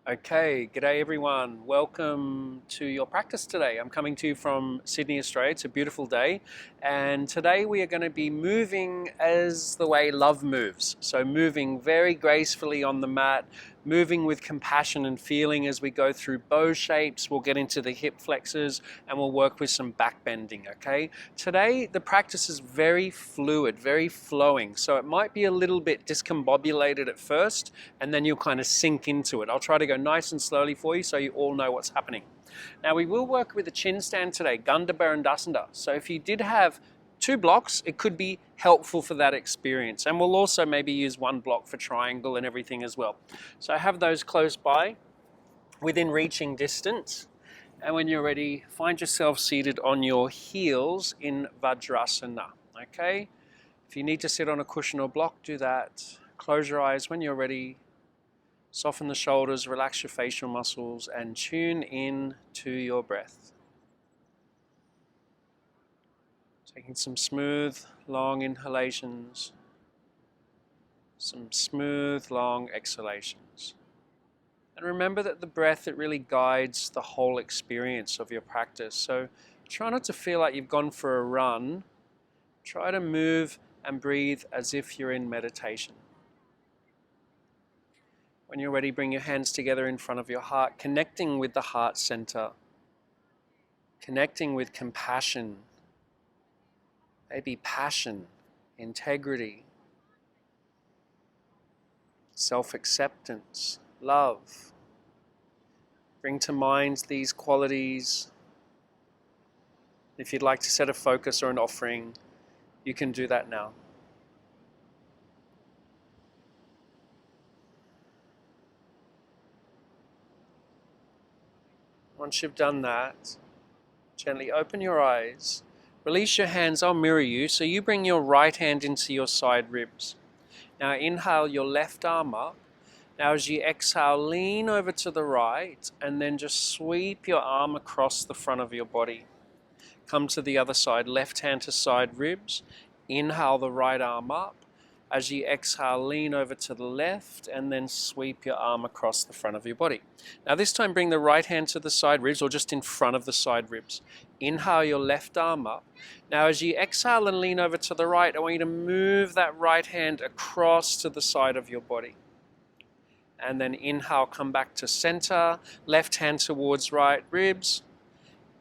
Okay, g'day everyone. Welcome to your practice today. I'm coming to you from Sydney, Australia. It's a beautiful day, and today we are going to be moving as the way love moves. So moving very gracefully on the mat, moving with compassion and feeling as we go through bow shapes. We'll get into the hip flexors and we'll work with some back bending, okay? Today the practice is very fluid, very flowing, so it might be a little bit discombobulated at first, and then you'll kind of sink into it. I'll try to go nice and slowly for you so you all know what's happening. Now we will work with a chin stand today, Urdhvadanarasana. So if you did have two blocks, it could be helpful for that experience. And we'll also maybe use one block for triangle and everything as well. So have those close by, within reaching distance. And when you're ready, find yourself seated on your heels in Vajrasana, okay? If you need to sit on a cushion or block, do that. Close your eyes when you're ready. Soften the shoulders, relax your facial muscles, and tune in to your breath. Taking some smooth, long inhalations, some smooth, long exhalations. And remember that the breath, it really guides the whole experience of your practice. So try not to feel like you've gone for a run. Try to move and breathe as if you're in meditation. When you're ready, bring your hands together in front of your heart, connecting with the heart center, connecting with compassion, maybe passion, integrity, self-acceptance, love. Bring to mind these qualities. If you'd like to set a focus or an offering, you can do that now. Once you've done that, gently open your eyes. Release your hands, I'll mirror you. So you bring your right hand into your side ribs. Now inhale your left arm up. Now as you exhale, lean over to the right and then just sweep your arm across the front of your body. Come to the other side, left hand to side ribs. Inhale the right arm up. As you exhale, lean over to the left and then sweep your arm across the front of your body. Now this time bring the right hand to the side ribs or just in front of the side ribs. Inhale your left arm up. Now as you exhale and lean over to the right, I want you to move that right hand across to the side of your body. And then inhale, come back to center, left hand towards right ribs.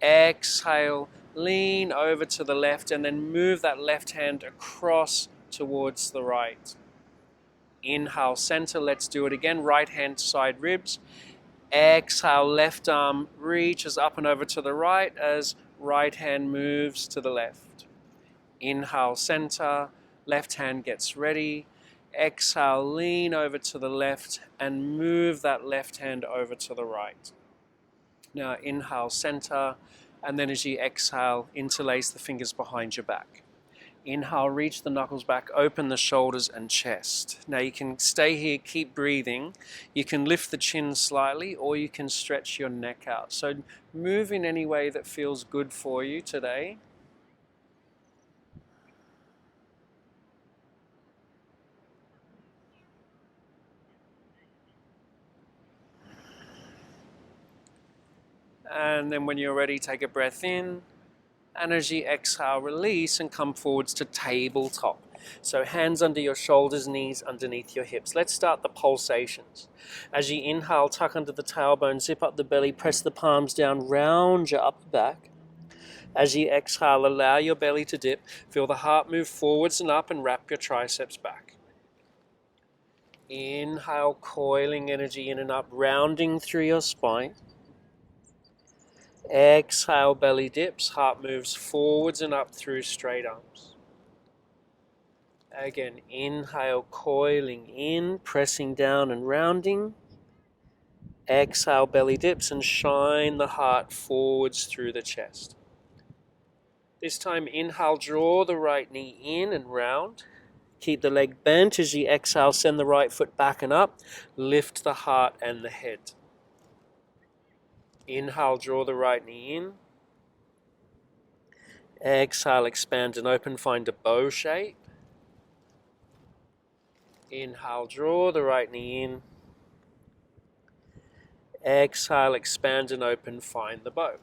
Exhale, lean over to the left and then move that left hand across towards the right. Inhale, center, let's do it again. Right hand side ribs. Exhale, left arm reaches up and over to the right as right hand moves to the left. Inhale, center, left hand gets ready. Exhale, lean over to the left and move that left hand over to the right. Now inhale, center, and then as you exhale, interlace the fingers behind your back. Inhale, reach the knuckles back, open the shoulders and chest. Now you can stay here, keep breathing. You can lift the chin slightly or you can stretch your neck out. So move in any way that feels good for you today. And then when you're ready, take a breath in. And as you exhale, release and come forwards to tabletop. So hands under your shoulders, knees underneath your hips. Let's start the pulsations. As you inhale, tuck under the tailbone, zip up the belly, press the palms down, round your upper back. As you exhale, allow your belly to dip. Feel the heart move forwards and up and wrap your triceps back. Inhale, coiling energy in and up, rounding through your spine. Exhale, belly dips, heart moves forwards and up through straight arms. Again, inhale, coiling in, pressing down and rounding. Exhale, belly dips and shine the heart forwards through the chest. This time, inhale, draw the right knee in and round. Keep the leg bent. As you exhale, send the right foot back and up. Lift the heart and the head. Inhale, draw the right knee in. Exhale, expand and open, find a bow shape. Inhale, draw the right knee in. Exhale, expand and open, find the bow.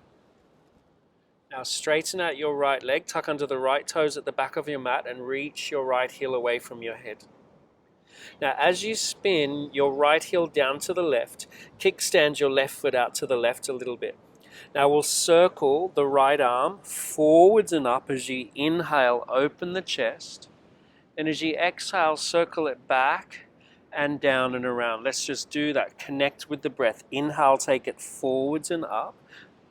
Now straighten out your right leg, tuck under the right toes at the back of your mat and reach your right heel away from your head. Now as you spin your right heel down to the left, kickstand your left foot out to the left a little bit. Now we'll circle the right arm forwards and up as you inhale, open the chest. And as you exhale, circle it back and down and around. Let's just do that. Connect with the breath. Inhale, take it forwards and up.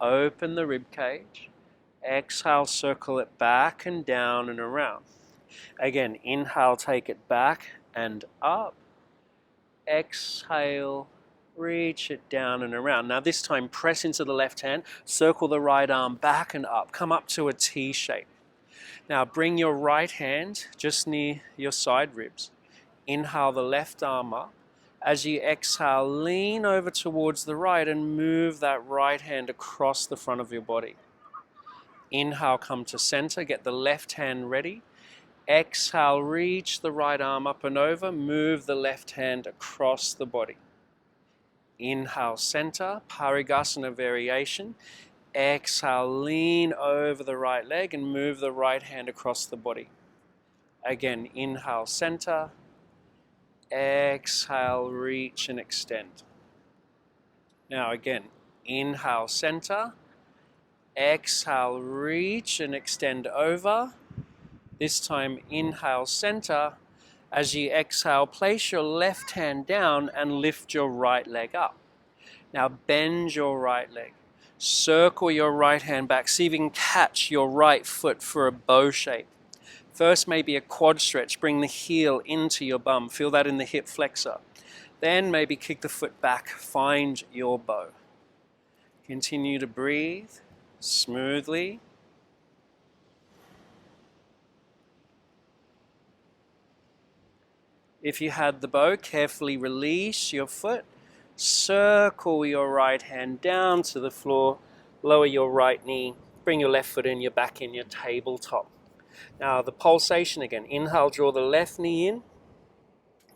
Open the rib cage. Exhale, circle it back and down and around. Again, inhale, take it back and up. Exhale, reach it down and around. Now this time, press into the left hand, circle the right arm back and up. Come up to a T shape. Now bring your right hand just near your side ribs. Inhale the left arm up. As you exhale, lean over towards the right and move that right hand across the front of your body. Inhale, come to center, get the left hand ready. Exhale, reach the right arm up and over, move the left hand across the body. Inhale, center, Parigasana variation. Exhale, lean over the right leg and move the right hand across the body. Again, inhale, center. Exhale, reach and extend. Now again, inhale, center. Exhale, reach and extend over. This time, inhale, center. As you exhale, place your left hand down and lift your right leg up. Now bend your right leg. Circle your right hand back. See if you can catch your right foot for a bow shape. First, maybe a quad stretch. Bring the heel into your bum. Feel that in the hip flexor. Then maybe kick the foot back. Find your bow. Continue to breathe smoothly. If you had the bow, carefully release your foot. Circle your right hand down to the floor. Lower your right knee. Bring your left foot in, your back in your tabletop. Now the pulsation again. Inhale, draw the left knee in.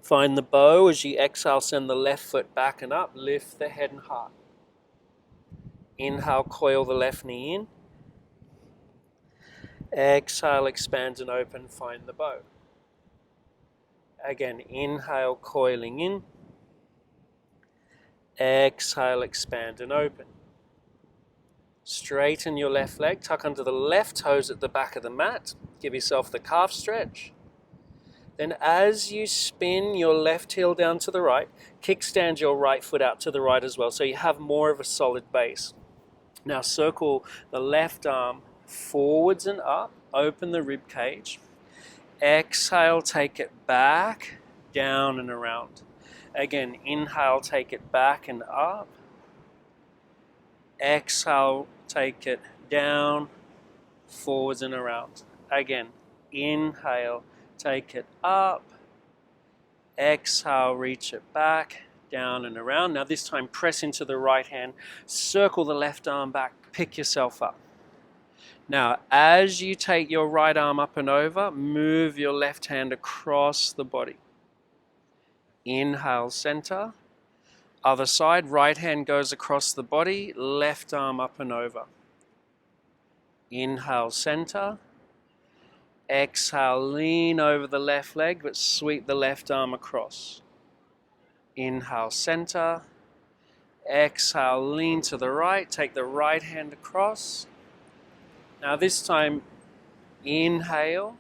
Find the bow. As you exhale, send the left foot back and up. Lift the head and heart. Inhale, coil the left knee in. Exhale, expand and open, find the bow. Again, inhale, coiling in. Exhale, expand and open. Straighten your left leg, tuck under the left toes at the back of the mat. Give yourself the calf stretch. Then as you spin your left heel down to the right, kickstand your right foot out to the right as well, so you have more of a solid base. Now circle the left arm forwards and up, open the rib cage. Exhale, take it back, down and around. Again, inhale, take it back and up. Exhale, take it down, forwards and around. Again, inhale, take it up. Exhale, reach it back, down and around. Now this time press into the right hand, circle the left arm back, pick yourself up. Now as you take your right arm up and over, move your left hand across the body. Inhale, center. Other side, right hand goes across the body, left arm up and over. Inhale, center. Exhale, lean over the left leg, but sweep the left arm across. Inhale, center. Exhale, lean to the right, take the right hand across. Now this time, inhale.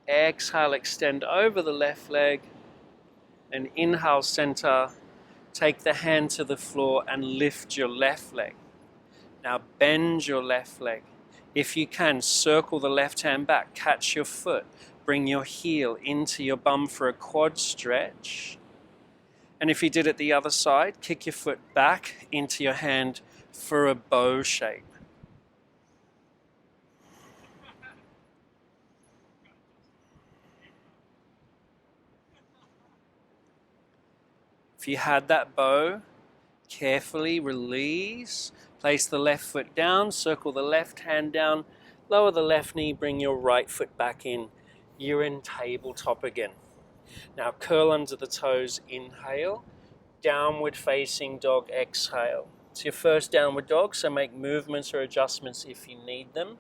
Exhale, extend over the left leg. And inhale, center. Take the hand to the floor and lift your left leg. Now bend your left leg. If you can, circle the left hand back, catch your foot, bring your heel into your bum for a quad stretch. And if you did it the other side, kick your foot back into your hand for a bow shape. If you had that bow, carefully release. Place the left foot down, circle the left hand down, lower the left knee, bring your right foot back in. You're in tabletop again. Now curl under the toes, inhale. Downward facing dog, exhale. It's your first downward dog, so make movements or adjustments if you need them.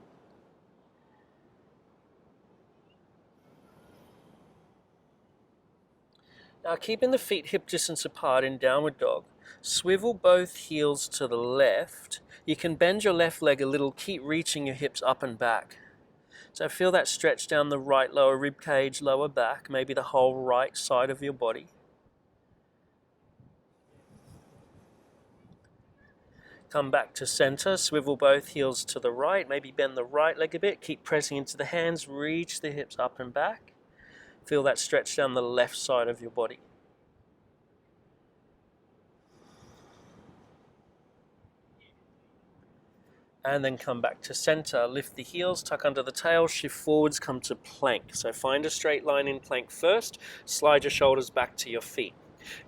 Now, keeping the feet hip distance apart in downward dog, swivel both heels to the left. You can bend your left leg a little, keep reaching your hips up and back. So feel that stretch down the right lower rib cage, lower back, maybe the whole right side of your body. Come back to center, swivel both heels to the right, maybe bend the right leg a bit, keep pressing into the hands, reach the hips up and back. Feel that stretch down the left side of your body. And then come back to center, lift the heels, tuck under the tail, shift forwards, come to plank. So find a straight line in plank first, slide your shoulders back to your feet.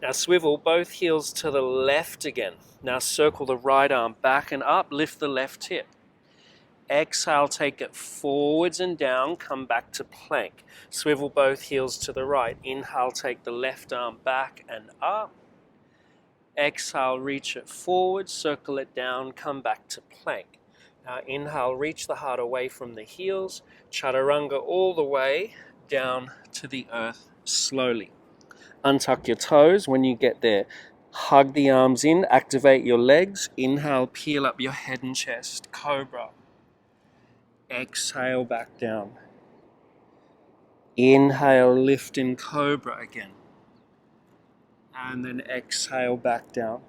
Now swivel both heels to the left again. Now circle the right arm back and up, lift the left hip. Exhale, take it forwards and down, come back to plank. Swivel both heels to the right. Inhale, take the left arm back and up. Exhale, reach it forward, circle it down, come back to plank. Now inhale, reach the heart away from the heels. Chaturanga all the way down to the earth slowly. Untuck your toes when you get there. Hug the arms in, activate your legs. Inhale, peel up your head and chest, cobra. Exhale, back down. Inhale, lift in cobra again. And then exhale, back down.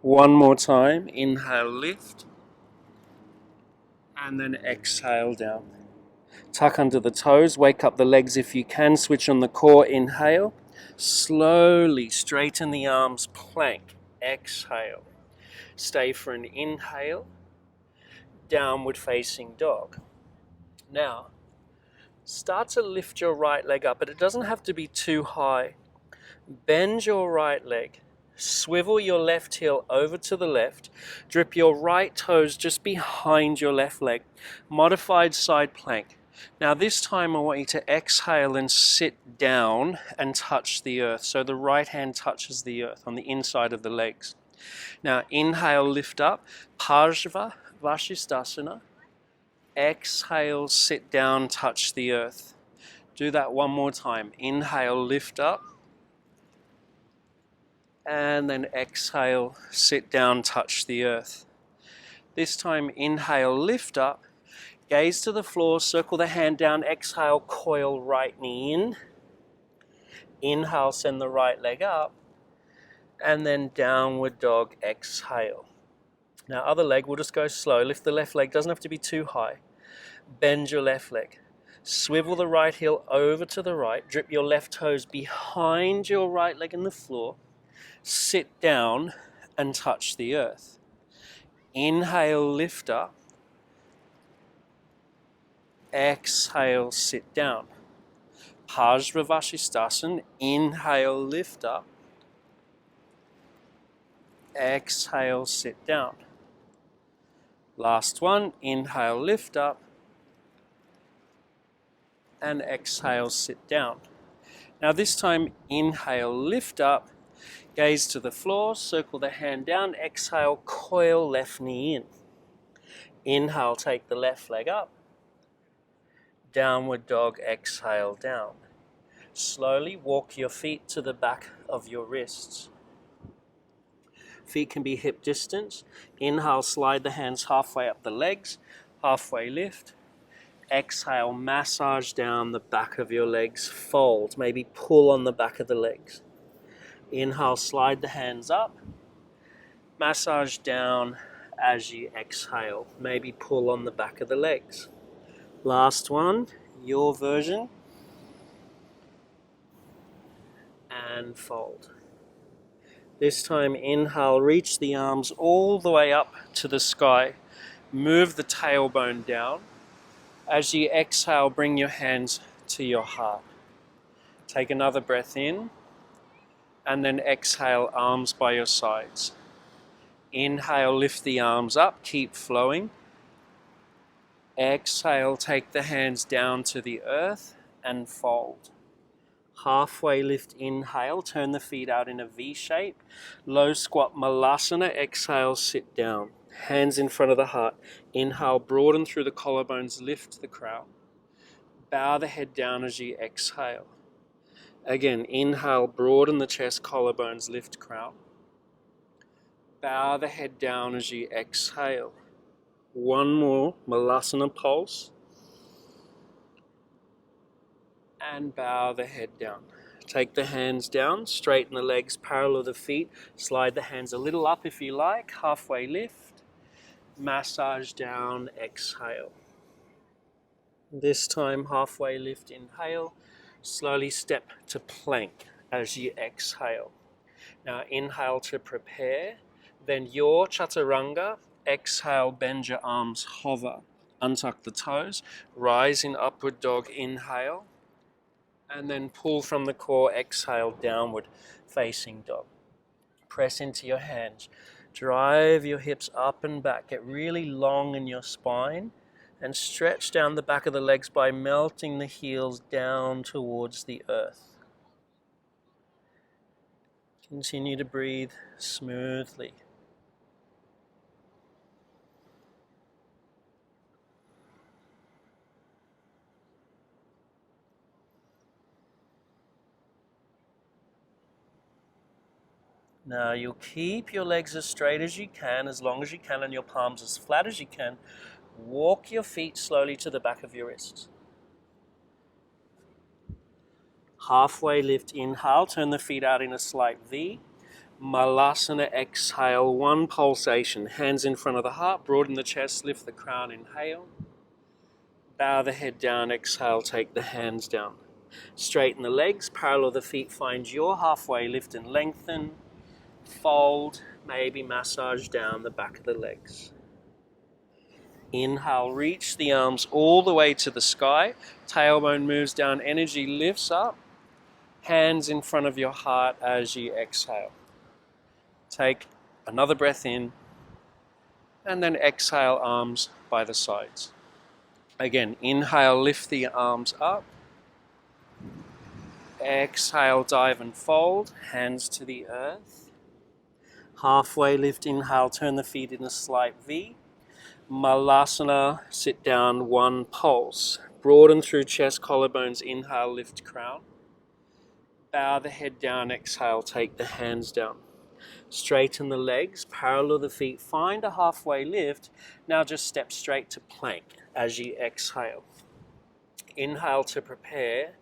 One more time. Inhale, lift. And then exhale, down. Tuck under the toes. Wake up the legs if you can. Switch on the core. Inhale. Slowly straighten the arms. Plank. Exhale. Stay for an inhale. Downward facing dog. Now, start to lift your right leg up, but it doesn't have to be too high. Bend your right leg, swivel your left heel over to the left, drip your right toes just behind your left leg. Modified side plank. Now this time I want you to exhale and sit down and touch the earth. So the right hand touches the earth on the inside of the legs. Now inhale, lift up, Urdhvadanarasana. Exhale, sit down, touch the earth. Do that one more time. Inhale, lift up. And then exhale, sit down, touch the earth. This time, inhale, lift up. Gaze to the floor, circle the hand down. Exhale, coil right knee in. Inhale, send the right leg up. And then downward dog, exhale. Now other leg, we'll just go slow. Lift the left leg, doesn't have to be too high. Bend your left leg. Swivel the right heel over to the right. Drip your left toes behind your right leg in the floor. Sit down and touch the earth. Inhale, lift up. Exhale, sit down. Urdhvadanarasana. Inhale, lift up. Exhale, sit down. Last one. Inhale, lift up. And exhale, sit down. Now this time, inhale, lift up. Gaze to the floor, circle the hand down. Exhale, coil left knee in. Inhale, take the left leg up. Downward dog, exhale, down. Slowly walk your feet to the back of your wrists. Feet can be hip distance. Inhale, slide the hands halfway up the legs. Halfway lift. Exhale, massage down the back of your legs. Fold, maybe pull on the back of the legs. Inhale, slide the hands up. Massage down as you exhale. Maybe pull on the back of the legs. Last one, your version. And fold. This time, inhale, reach the arms all the way up to the sky. Move the tailbone down. As you exhale, bring your hands to your heart. Take another breath in. And then exhale, arms by your sides. Inhale, lift the arms up, keep flowing. Exhale, take the hands down to the earth and fold. Halfway lift, inhale, turn the feet out in a V shape. Low squat, malasana, exhale, sit down. Hands in front of the heart. Inhale, broaden through the collarbones, lift the crown. Bow the head down as you exhale. Again, inhale, broaden the chest, collarbones, lift crown. Bow the head down as you exhale. One more, malasana pulse. And bow the head down. Take the hands down, straighten the legs, parallel the feet, slide the hands a little up if you like, halfway lift, massage down, exhale. This time halfway lift, inhale, slowly step to plank as you exhale. Now inhale to prepare, then your chaturanga, exhale, bend your arms, hover, untuck the toes, rise in upward dog, inhale, and then pull from the core, exhale, downward facing dog. Press into your hands. Drive your hips up and back. Get really long in your spine and stretch down the back of the legs by melting the heels down towards the earth. Continue to breathe smoothly. Now you'll keep your legs as straight as you can, as long as you can, and your palms as flat as you can. Walk your feet slowly to the back of your wrists. Halfway lift, inhale, turn the feet out in a slight V. Malasana, exhale, one pulsation. Hands in front of the heart, broaden the chest, lift the crown, inhale. Bow the head down, exhale, take the hands down. Straighten the legs, parallel the feet, find your halfway lift and lengthen. Fold, maybe massage down the back of the legs. Inhale, reach the arms all the way to the sky. Tailbone moves down, energy lifts up. Hands in front of your heart as you exhale. Take another breath in, and then exhale, arms by the sides. Again, inhale, lift the arms up. Exhale, dive and fold, hands to the earth. Halfway lift, inhale, turn the feet in a slight V. Malasana, sit down, one pulse. Broaden through chest, collarbones, inhale, lift crown. Bow the head down, exhale, take the hands down. Straighten the legs, parallel the feet, find a halfway lift. Now just step straight to plank as you exhale. Inhale to prepare.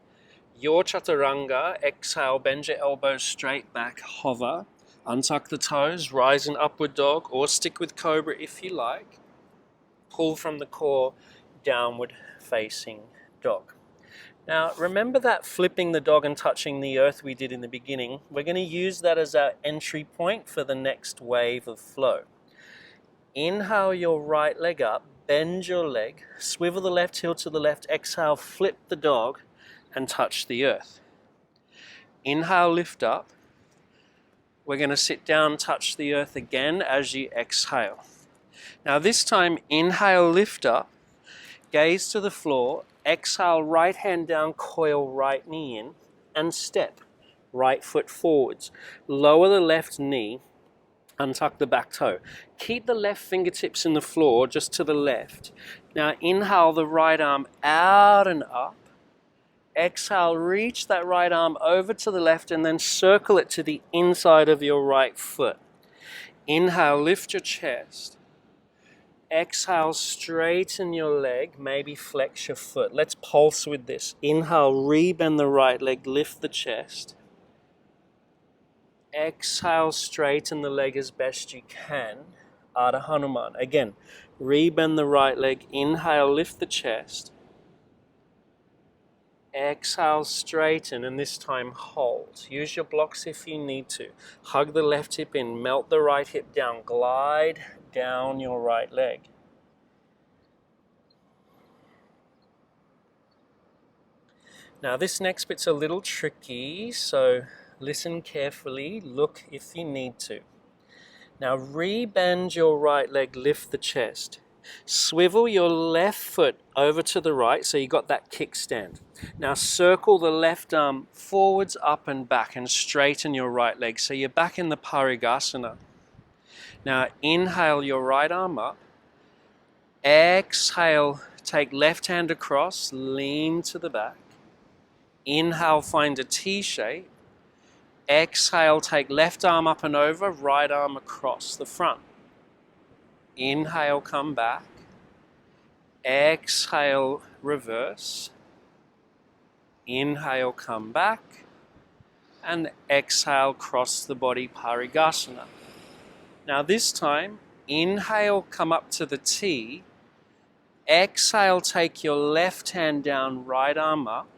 Your chaturanga, exhale, bend your elbows straight back, hover. Untuck the toes, rise in upward dog, or stick with cobra if you like. Pull from the core, downward facing dog. Now remember that flipping the dog and touching the earth we did in the beginning. We're going to use that as our entry point for the next wave of flow. Inhale your right leg up, bend your leg, swivel the left heel to the left, exhale, flip the dog and touch the earth. Inhale, lift up. We're going to sit down, touch the earth again as you exhale. Now this time, inhale, lift up, gaze to the floor, exhale, right hand down, coil right knee in, and step, right foot forwards. Lower the left knee, untuck the back toe. Keep the left fingertips in the floor, just to the left. Now inhale the right arm out and up. Exhale, reach that right arm over to the left and then circle it to the inside of your right foot. Inhale, lift your chest. Exhale, straighten your leg, maybe flex your foot. Let's pulse with this. Inhale, rebend the right leg, lift the chest. Exhale, straighten the leg as best you can. Ardha Hanuman. Again, rebend the right leg, inhale, lift the chest. Exhale, straighten, and this time hold. Use your blocks if you need to. Hug the left hip in, melt the right hip down, glide down your right leg. Now this next bit's a little tricky, so listen carefully, look if you need to. Now rebend your right leg, lift the chest. Swivel your left foot over to the right, so you got that kickstand. Now circle the left arm forwards, up and back, and straighten your right leg, so you're back in the Parigasana. Now inhale your right arm up. Exhale, take left hand across, lean to the back. Inhale, find a T shape. Exhale, take left arm up and over, right arm across the front. Inhale, come back. Exhale, reverse. Inhale, come back. And exhale, cross the body, Parigasana. Now this time, inhale, come up to the T. Exhale, take your left hand down, right arm up.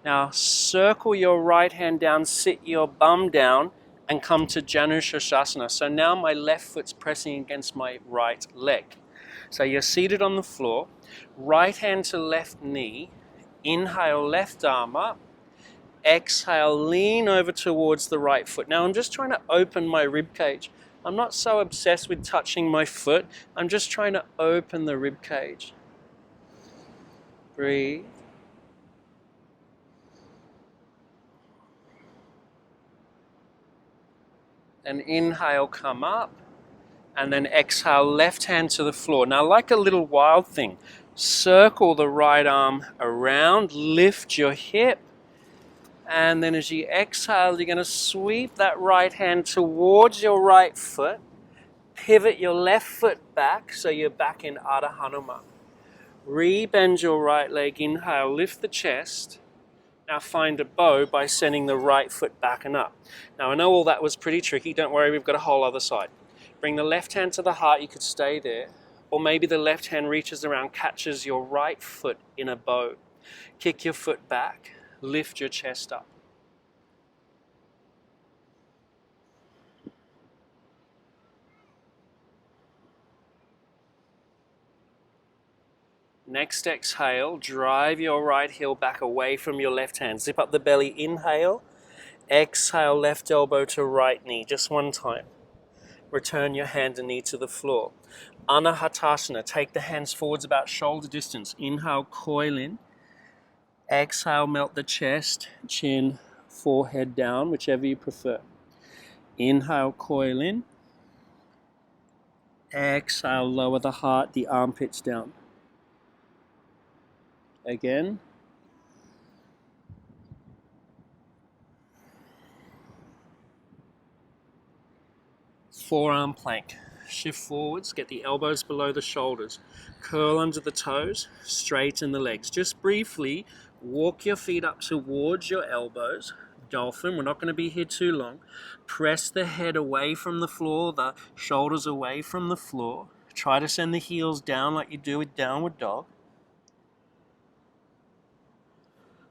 Now circle your right hand down, sit your bum down, and come to Dhanurasana. So now my left foot's pressing against my right leg. So you're seated on the floor, right hand to left knee, inhale, left arm up, exhale, lean over towards the right foot. Now I'm just trying to open my rib cage. I'm not so obsessed with touching my foot, I'm just trying to open the rib cage. Breathe. And inhale, come up. And then exhale, left hand to the floor. Now, like a little wild thing, circle the right arm around, lift your hip. And then as you exhale, you're going to sweep that right hand towards your right foot. Pivot your left foot back, so you're back in Ardha Hanuman. Rebend your right leg, inhale, lift the chest. Now find a bow by sending the right foot back and up. Now I know all that was pretty tricky, don't worry, we've got a whole other side. Bring the left hand to the heart, you could stay there. Or maybe the left hand reaches around, catches your right foot in a bow. Kick your foot back, lift your chest up. Next exhale, drive your right heel back away from your left hand. Zip up the belly, inhale. Exhale, left elbow to right knee, just one time. Return your hand and knee to the floor. Anahatasana, take the hands forwards about shoulder distance. Inhale, coil in. Exhale, melt the chest, chin, forehead down, whichever you prefer. Inhale, coil in. Exhale, lower the heart, the armpits down. Again. Forearm plank. Shift forwards, get the elbows below the shoulders. Curl under the toes, straighten the legs. Just briefly, walk your feet up towards your elbows. Dolphin, we're not going to be here too long. Press the head away from the floor, the shoulders away from the floor. Try to send the heels down like you do with downward dog.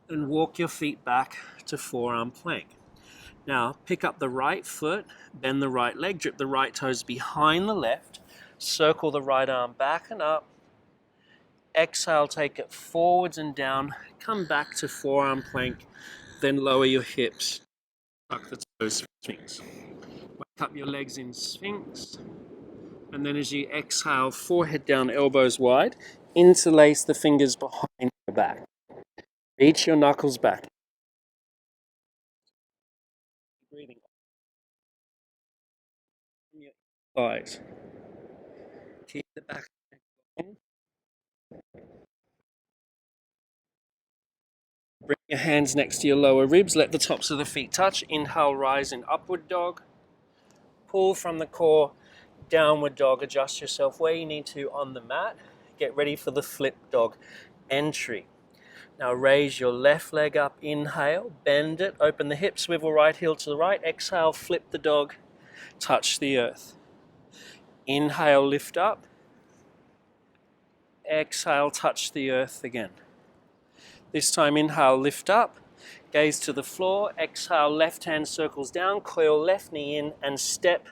And walk your feet back to forearm plank. Now, pick up the right foot, bend the right leg, drip the right toes behind the left, circle the right arm back and up. Exhale, take it forwards and down, come back to forearm plank, then lower your hips, tuck the toes, Sphinx. Wake up your legs in Sphinx, and then as you exhale, forehead down, elbows wide, interlace the fingers behind your back. Reach your knuckles back. Breathing from your thighs. Keep the back on. Bring your hands next to your lower ribs. Let the tops of the feet touch. Inhale, rise in upward dog. Pull from the core, downward dog. Adjust yourself where you need to on the mat. Get ready for the flip dog entry. Now raise your left leg up, inhale, bend it, open the hips, swivel right heel to the right, exhale, flip the dog, touch the earth. Inhale, lift up, exhale, touch the earth again. This time inhale, lift up, gaze to the floor, exhale, left hand circles down, coil left knee in and step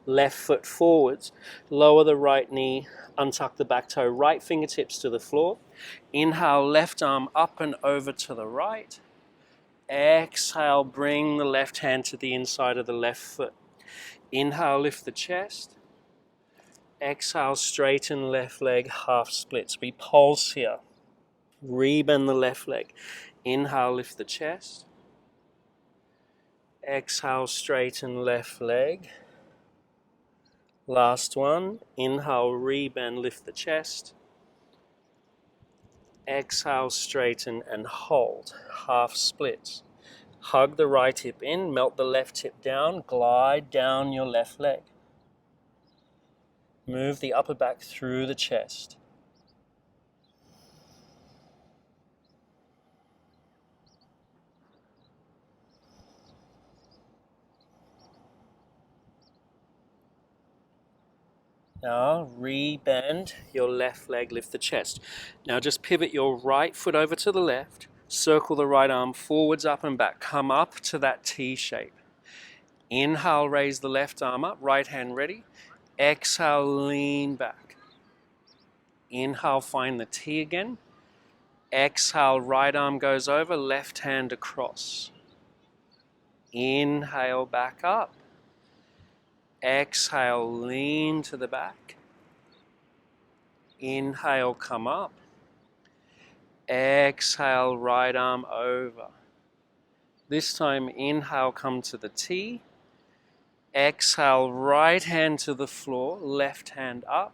left foot forwards. Lower the right knee, untuck the back toe, right fingertips to the floor. Inhale, left arm up and over to the right. Exhale, bring the left hand to the inside of the left foot. Inhale, lift the chest. Exhale, straighten left leg, half splits. We pulse here. Rebend the left leg. Inhale, lift the chest. Exhale, straighten left leg. Last one. Inhale, rebend, lift the chest. Exhale, straighten and hold. Half splits. Hug the right hip in, melt the left hip down, glide down your left leg. Move the upper back through the chest. Now, rebend your left leg, lift the chest. Now just pivot your right foot over to the left, circle the right arm forwards, up and back. Come up to that T shape. Inhale, raise the left arm up, right hand ready. Exhale, lean back. Inhale, find the T again. Exhale, right arm goes over, left hand across. Inhale, back up. Exhale, lean to the back. Inhale, come up. Exhale, right arm over. This time, inhale, come to the T. Exhale, right hand to the floor, left hand up.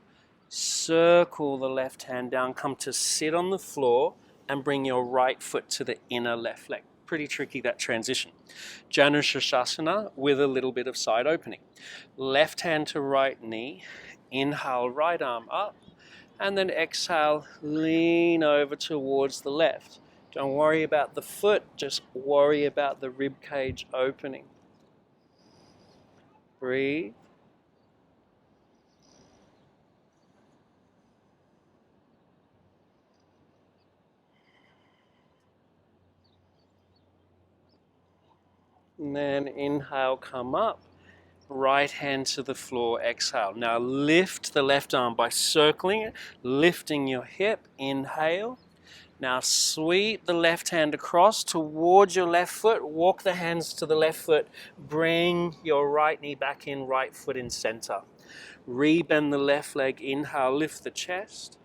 Circle the left hand down, come to sit on the floor and bring your right foot to the inner left leg. Pretty tricky, that transition. Dhanurasana with a little bit of side opening. Left hand to right knee. Inhale, right arm up. And then exhale, lean over towards the left. Don't worry about the foot, just worry about the rib cage opening. Breathe. And then inhale, come up. Right hand to the floor, exhale. Now lift the left arm by circling it, lifting your hip, inhale. Now sweep the left hand across towards your left foot, walk the hands to the left foot, bring your right knee back in, right foot in center. Rebend the left leg, inhale, lift the chest.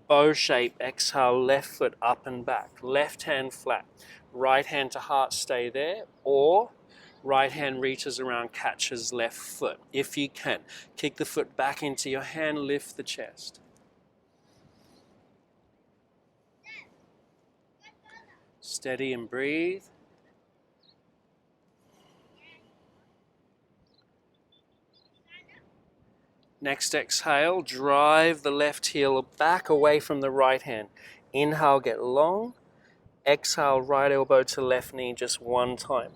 Bow shape, exhale, left foot up and back. Left hand flat, right hand to heart, stay there, or right hand reaches around, catches left foot. If you can, kick the foot back into your hand, lift the chest. Steady and breathe. Next exhale, drive the left heel back away from the right hand. Inhale, get long. Exhale, right elbow to left knee just one time.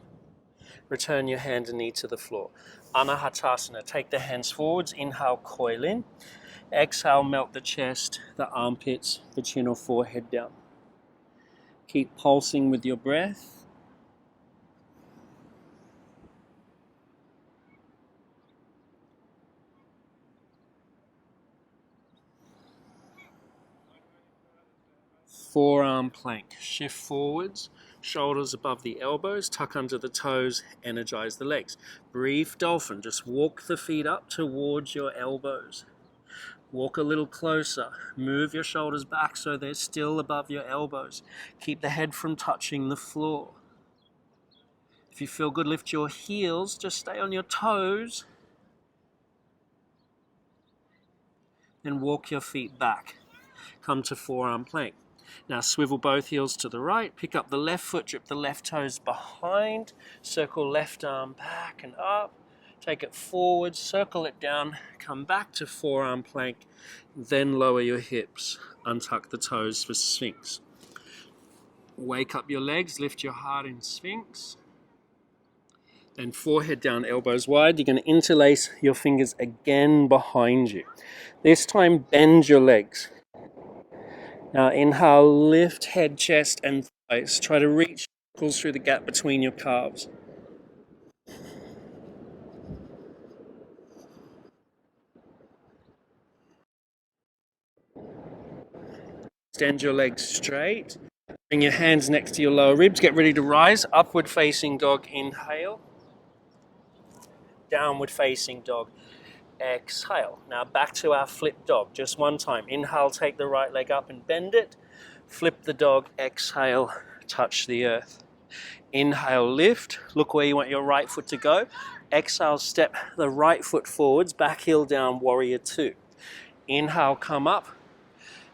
Return your hand and knee to the floor. Anahatasana, take the hands forwards. Inhale, coil in. Exhale, melt the chest, the armpits, the chin or forehead down. Keep pulsing with your breath. Forearm plank. Shift forwards, shoulders above the elbows, tuck under the toes, energize the legs. Brief dolphin, just walk the feet up towards your elbows. Walk a little closer, move your shoulders back so they're still above your elbows. Keep the head from touching the floor. If you feel good, lift your heels, just stay on your toes. Then walk your feet back. Come to forearm plank. Now swivel both heels to the right, pick up the left foot, drip the left toes behind, circle left arm back and up, take it forward, circle it down, come back to forearm plank, then lower your hips, untuck the toes for Sphinx. Wake up your legs, lift your heart in Sphinx. Then forehead down, elbows wide. You're going to interlace your fingers again behind you. This time bend your legs. Now inhale, lift head, chest and thighs. Try to reach knuckles through the gap between your calves. Extend your legs straight. Bring your hands next to your lower ribs. Get ready to rise. Upward facing dog, inhale. Downward facing dog. exhale. Now back to our flip dog, just one time. Inhale, take the right leg up and bend it. Flip the dog, exhale, touch the earth. Inhale, lift, look where you want your right foot to go. Exhale, step the right foot forwards, back heel down, warrior two. Inhale, come up,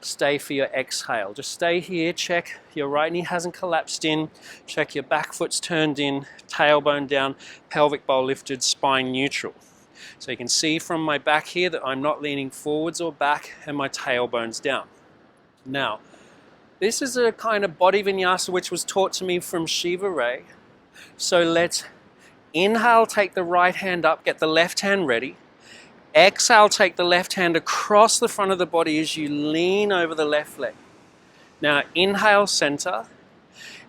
stay for your exhale. Just stay here, check your right knee hasn't collapsed in, check your back foot's turned in, tailbone down, pelvic bowl lifted, spine neutral. So you can see from my back here that I'm not leaning forwards or back and my tailbone's down. Now, this is a kind of body vinyasa which was taught to me from Shiva Ray. So let's inhale, take the right hand up, get the left hand ready. Exhale, take the left hand across the front of the body as you lean over the left leg. Now inhale, center.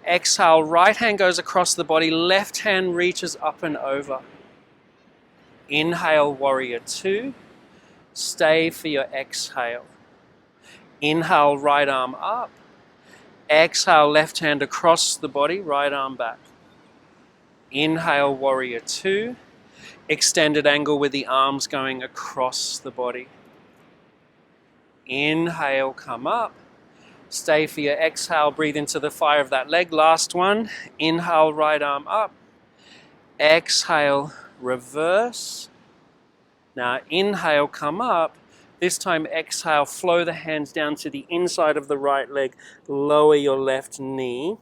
Exhale, right hand goes across the body, left hand reaches up and over. Inhale, warrior two. Stay for your exhale. Inhale, right arm up. Exhale, left hand across the body, right arm back. Inhale, warrior two. Extended angle with the arms going across the body. Inhale, come up. Stay for your exhale, breathe into the fire of that leg. Last one. Inhale, right arm up. Exhale, reverse. Now inhale, come up. This time exhale, flow the hands down to the inside of the right leg, lower your left knee.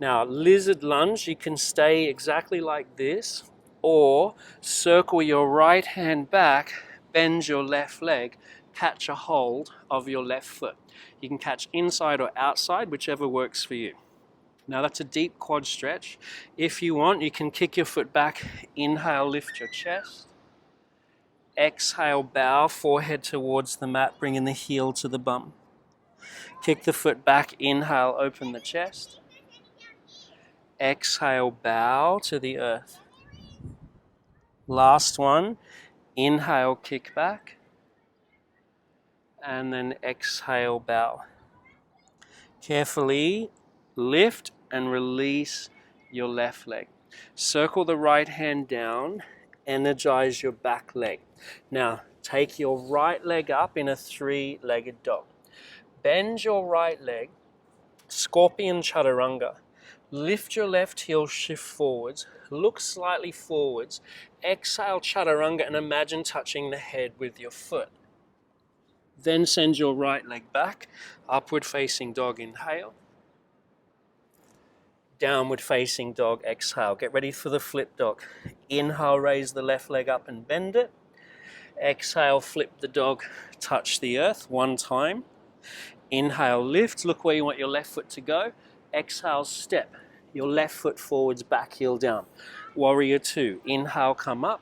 Now lizard lunge, you can stay exactly like this, or circle your right hand back, bend your left leg, catch a hold of your left foot. You can catch inside or outside, whichever works for you. Now that's a deep quad stretch. If you want, you can kick your foot back, inhale, lift your chest. Exhale, bow, forehead towards the mat, bringing the heel to the bum. Kick the foot back, inhale, open the chest. Exhale, bow to the earth. Last one, inhale, kick back. And then exhale, bow. Carefully lift and release your left leg. Circle the right hand down, energize your back leg. Now, take your right leg up in a three-legged dog. Bend your right leg, scorpion chaturanga. Lift your left heel, shift forwards, look slightly forwards. Exhale, chaturanga, and imagine touching the head with your foot. Then send your right leg back, upward facing dog, inhale. Downward facing dog, exhale. Get ready for the flip dog. Inhale, raise the left leg up and bend it. Exhale, flip the dog, touch the earth one time. Inhale, lift, look where you want your left foot to go. Exhale, step your left foot forwards, back heel down. Warrior two, inhale, come up.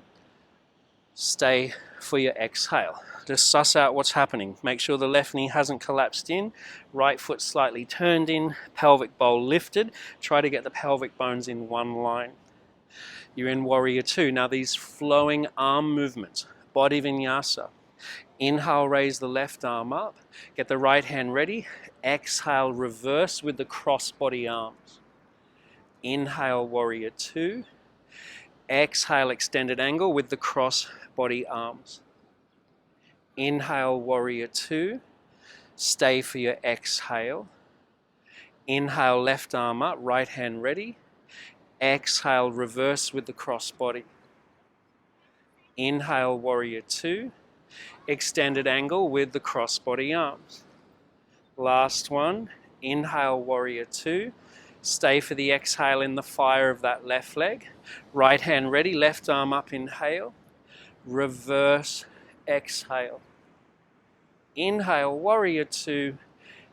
Stay for your exhale. Just suss out what's happening. Make sure the left knee hasn't collapsed in, right foot slightly turned in, pelvic bowl lifted. Try to get the pelvic bones in one line. You're in warrior two. Now these flowing arm movements, body vinyasa. Inhale, raise the left arm up. Get the right hand ready. Exhale, reverse with the cross body arms. Inhale, warrior two. Exhale, extended angle with the cross body arms. Inhale, warrior two. Stay for your exhale. Inhale, left arm up, right hand ready. Exhale, reverse with the cross body. Inhale, warrior two. Extended angle with the cross body arms. Last one. Inhale, warrior two. Stay for the exhale in the fire of that left leg. Right hand ready, left arm up, inhale. Reverse, exhale. Inhale, warrior two.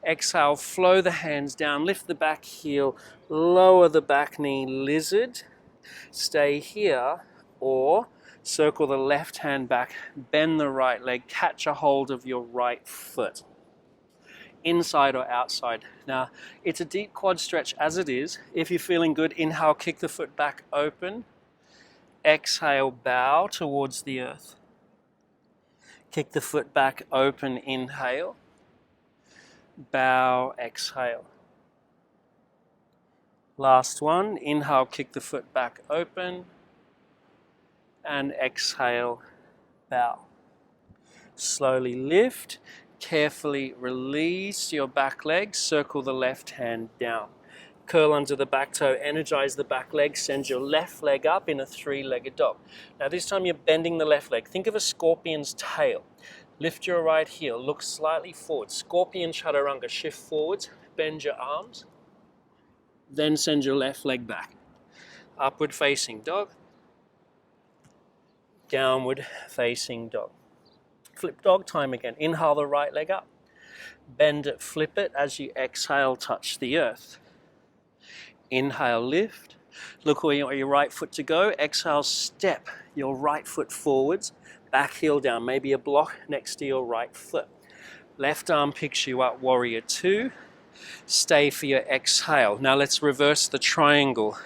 Exhale, flow the hands down, lift the back heel, lower the back knee, lizard. Stay here, or circle the left hand back, bend the right leg, catch a hold of your right foot. Inside or outside. Now, it's a deep quad stretch as it is. If you're feeling good, inhale, kick the foot back open. Exhale, bow towards the earth. Kick the foot back open, inhale. Bow, exhale. Last one, inhale, kick the foot back open. And exhale, bow. Slowly lift, carefully release your back leg, circle the left hand down. Curl under the back toe, energize the back leg, send your left leg up in a three-legged dog. Now this time you're bending the left leg. Think of a scorpion's tail. Lift your right heel, look slightly forward. Scorpion chaturanga, shift forwards, bend your arms, then send your left leg back. Upward facing dog, downward facing dog. Flip dog time again. Inhale the right leg up. Bend it, flip it. As you exhale, touch the earth. Inhale, lift. Look where you want your right foot to go. Exhale, step your right foot forwards. Back heel down. Maybe a block next to your right foot. Left arm picks you up, warrior two. Stay for your exhale. Now let's reverse the triangle.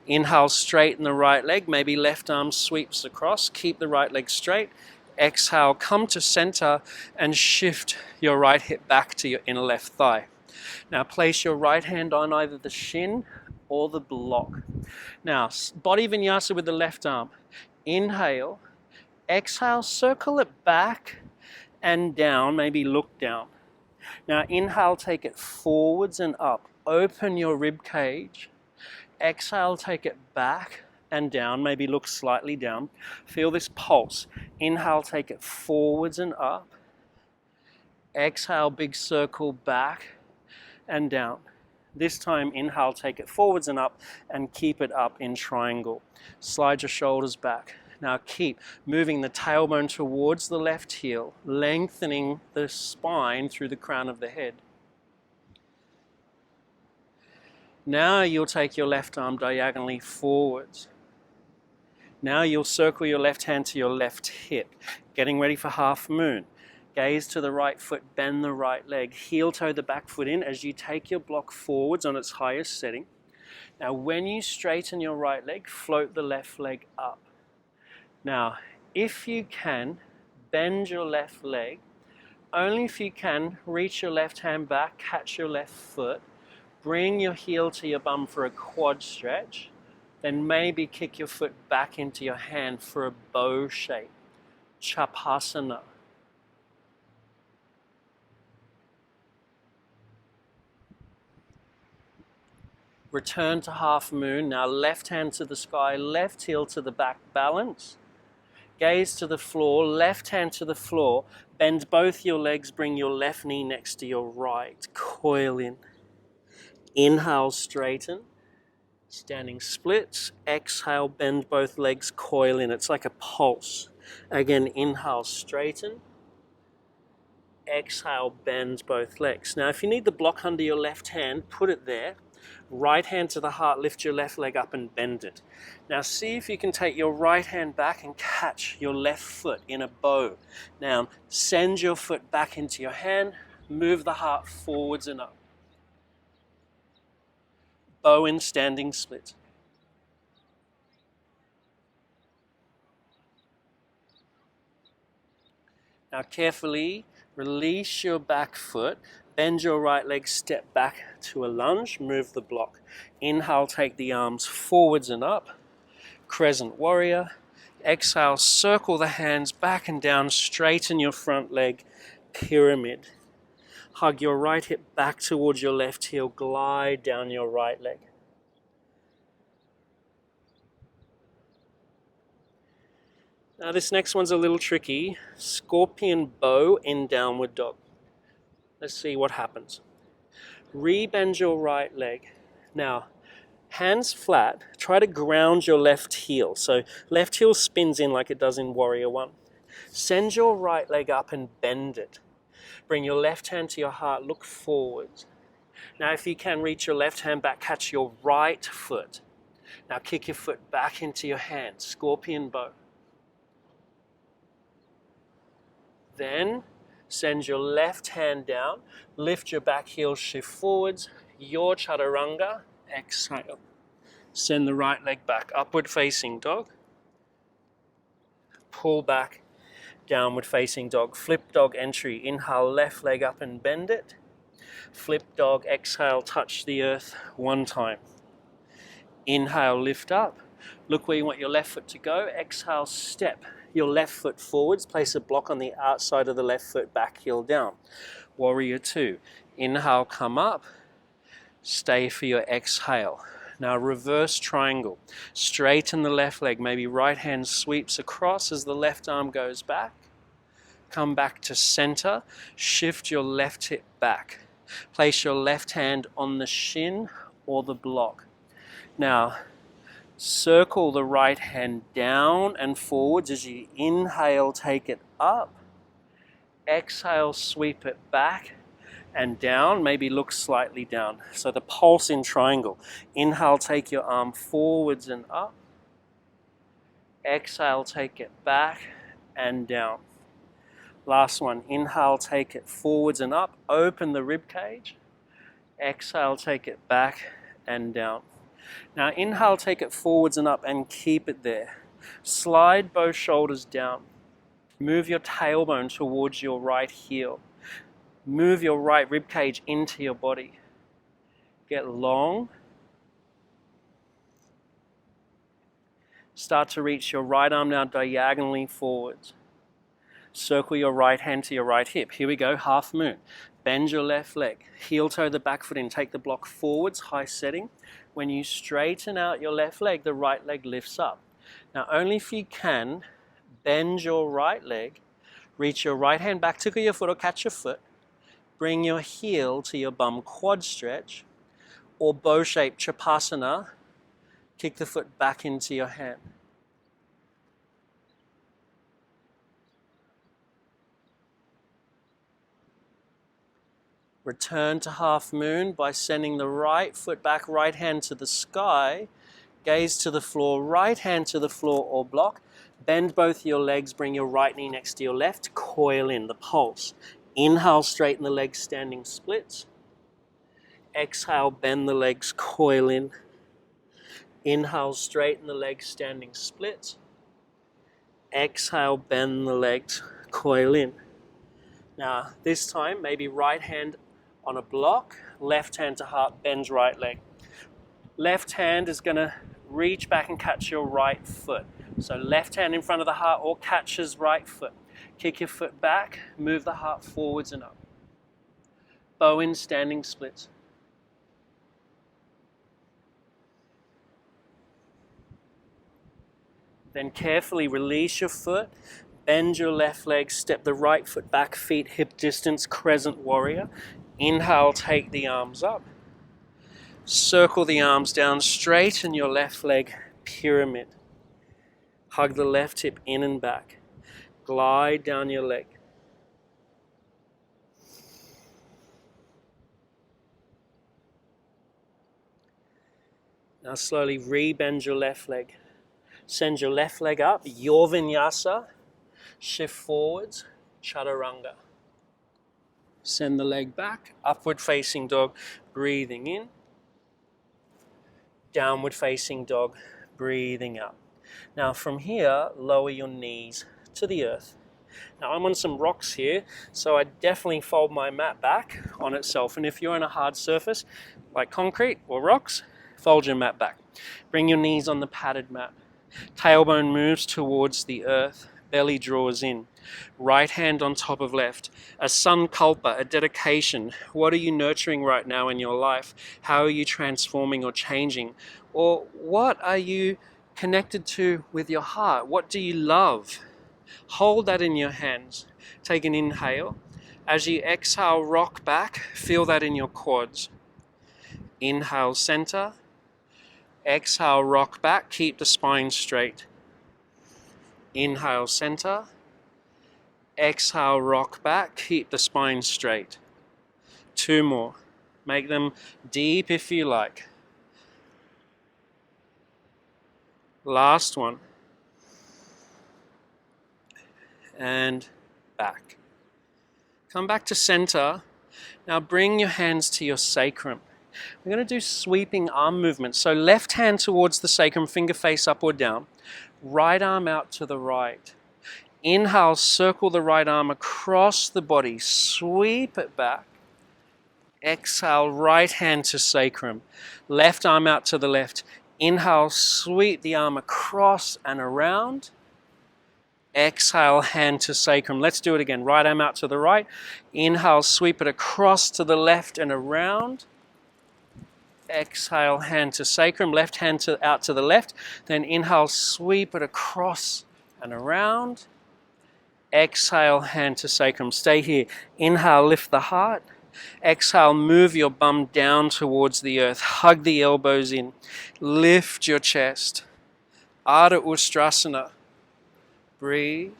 Inhale, straighten the right leg. Maybe left arm sweeps across. Keep the right leg straight. Exhale, come to center and shift your right hip back to your inner left thigh. Now place your right hand on either the shin or the block. Now, body vinyasa with the left arm. Inhale, exhale, circle it back and down, maybe look down. Now inhale, take it forwards and up. Open your rib cage. Exhale, take it back and down, maybe look slightly down. Feel this pulse. Inhale, take it forwards and up. Exhale, big circle back and down. This time, inhale, take it forwards and up and keep it up in triangle. Slide your shoulders back. Now keep moving the tailbone towards the left heel, lengthening the spine through the crown of the head. Now you'll take your left arm diagonally forwards. Now you'll circle your left hand to your left hip, getting ready for half moon. Gaze to the right foot, bend the right leg, heel toe the back foot in as you take your block forwards on its highest setting. Now when you straighten your right leg, float the left leg up. Now, if you can, bend your left leg. Only if you can, reach your left hand back, catch your left foot, bring your heel to your bum for a quad stretch, then maybe kick your foot back into your hand for a bow shape, Shavasana. Return to half moon. Now left hand to the sky, left heel to the back, balance. Gaze to the floor, left hand to the floor. Bend both your legs, bring your left knee next to your right. Coil in. Inhale, straighten. Standing splits. Exhale, bend both legs, coil in. It's like a pulse. Again, inhale, straighten. Exhale, bend both legs. Now, if you need the block under your left hand, put it there. Right hand to the heart, lift your left leg up and bend it. Now see if you can take your right hand back and catch your left foot in a bow. Now send your foot back into your hand, move the heart forwards and up. Bow in standing split. Now carefully release your back foot. Bend your right leg, step back to a lunge, move the block. Inhale, take the arms forwards and up. Crescent Warrior. Exhale, circle the hands back and down, straighten your front leg, pyramid. Hug your right hip back towards your left heel, glide down your right leg. Now this next one's a little tricky. Scorpion bow in downward dog. Let's see what happens. Rebend your right leg. Now, hands flat, try to ground your left heel. So left heel spins in like it does in Warrior One. Send your right leg up and bend it. Bring your left hand to your heart, look forward. Now if you can, reach your left hand back, catch your right foot. Now kick your foot back into your hand, scorpion bow. Then send your left hand down, lift your back heel, shift forwards, your chaturanga, exhale. Send the right leg back, upward facing dog. Pull back, downward facing dog. Flip dog entry, inhale, left leg up and bend it. Flip dog, exhale, touch the earth one time. Inhale, lift up. Look where you want your left foot to go. Exhale, step your left foot forwards. Place a block on the outside of the left foot, back heel down. Warrior 2. Inhale, come up. Stay for your exhale. Now reverse triangle. Straighten the left leg. Maybe right hand sweeps across as the left arm goes back. Come back to center. Shift your left hip back. Place your left hand on the shin or the block. Now, circle the right hand down and forwards as you inhale, take it up. Exhale, sweep it back and down, maybe look slightly down. So the pulse in triangle. Inhale, take your arm forwards and up. Exhale, take it back and down. Last one, inhale, take it forwards and up. Open the rib cage. Exhale, take it back and down. Now inhale, take it forwards and up and keep it there. Slide both shoulders down. Move your tailbone towards your right heel. Move your right rib cage into your body. Get long. Start to reach your right arm now diagonally forwards. Circle your right hand to your right hip. Here we go, half moon. Bend your left leg. Heel toe the back foot in. Take the block forwards, high setting. When you straighten out your left leg, the right leg lifts up. Now only if you can, bend your right leg. Reach your right hand back, tickle your foot or catch your foot. Bring your heel to your bum, quad stretch. Or bow shape, Shavasana. Kick the foot back into your hand. Return to half moon by sending the right foot back, right hand to the sky, gaze to the floor, right hand to the floor or block. Bend both your legs, bring your right knee next to your left, coil in the pulse. Inhale, straighten the legs, standing splits. Exhale, bend the legs, coil in. Inhale, straighten the legs, standing splits. Exhale, bend the legs, coil in. Now, this time, maybe right hand on a block, left hand to heart, bends right leg. Left hand is going to reach back and catch your right foot. So left hand in front of the heart or catches right foot. Kick your foot back, move the heart forwards and up. Bow in, standing splits. Then carefully release your foot. Bend your left leg, step the right foot back, feet hip distance, Crescent Warrior. Inhale, take the arms up. Circle the arms down, straighten your left leg, pyramid. Hug the left hip in and back. Glide down your leg. Now slowly re-bend your left leg. Send your left leg up, your vinyasa. Shift forwards, chaturanga. Send the leg back, upward facing dog, breathing in. Downward facing dog, breathing up. Now from here, lower your knees to the earth. Now I'm on some rocks here, so I definitely fold my mat back on itself. And if you're on a hard surface, like concrete or rocks, fold your mat back. Bring your knees on the padded mat. Tailbone moves towards the earth. Belly draws in. Right hand on top of left. A sankalpa, a dedication. What are you nurturing right now in your life? How are you transforming or changing? Or what are you connected to with your heart? What do you love? Hold that in your hands. Take an inhale. As you exhale, rock back. Feel that in your quads. Inhale, center. Exhale, rock back. Keep the spine straight. Inhale, center. Exhale, rock back. Keep the spine straight. 2 more. Make them deep if you like. Last one. And back. Come back to center. Now bring your hands to your sacrum. We're going to do sweeping arm movements. So left hand towards the sacrum, finger face up or down. Right arm out to the right. Inhale, circle the right arm across the body. Sweep it back. Exhale, right hand to sacrum. Left arm out to the left. Inhale, sweep the arm across and around. Exhale, hand to sacrum. Let's do it again. Right arm out to the right. Inhale, sweep it across to the left and around. Exhale, hand to sacrum. Left hand out to the left. Then inhale, sweep it across and around. Exhale, hand to sacrum. Stay here. Inhale, lift the heart. Exhale, move your bum down towards the earth. Hug the elbows in. Lift your chest. Ardha Ustrasana. Breathe.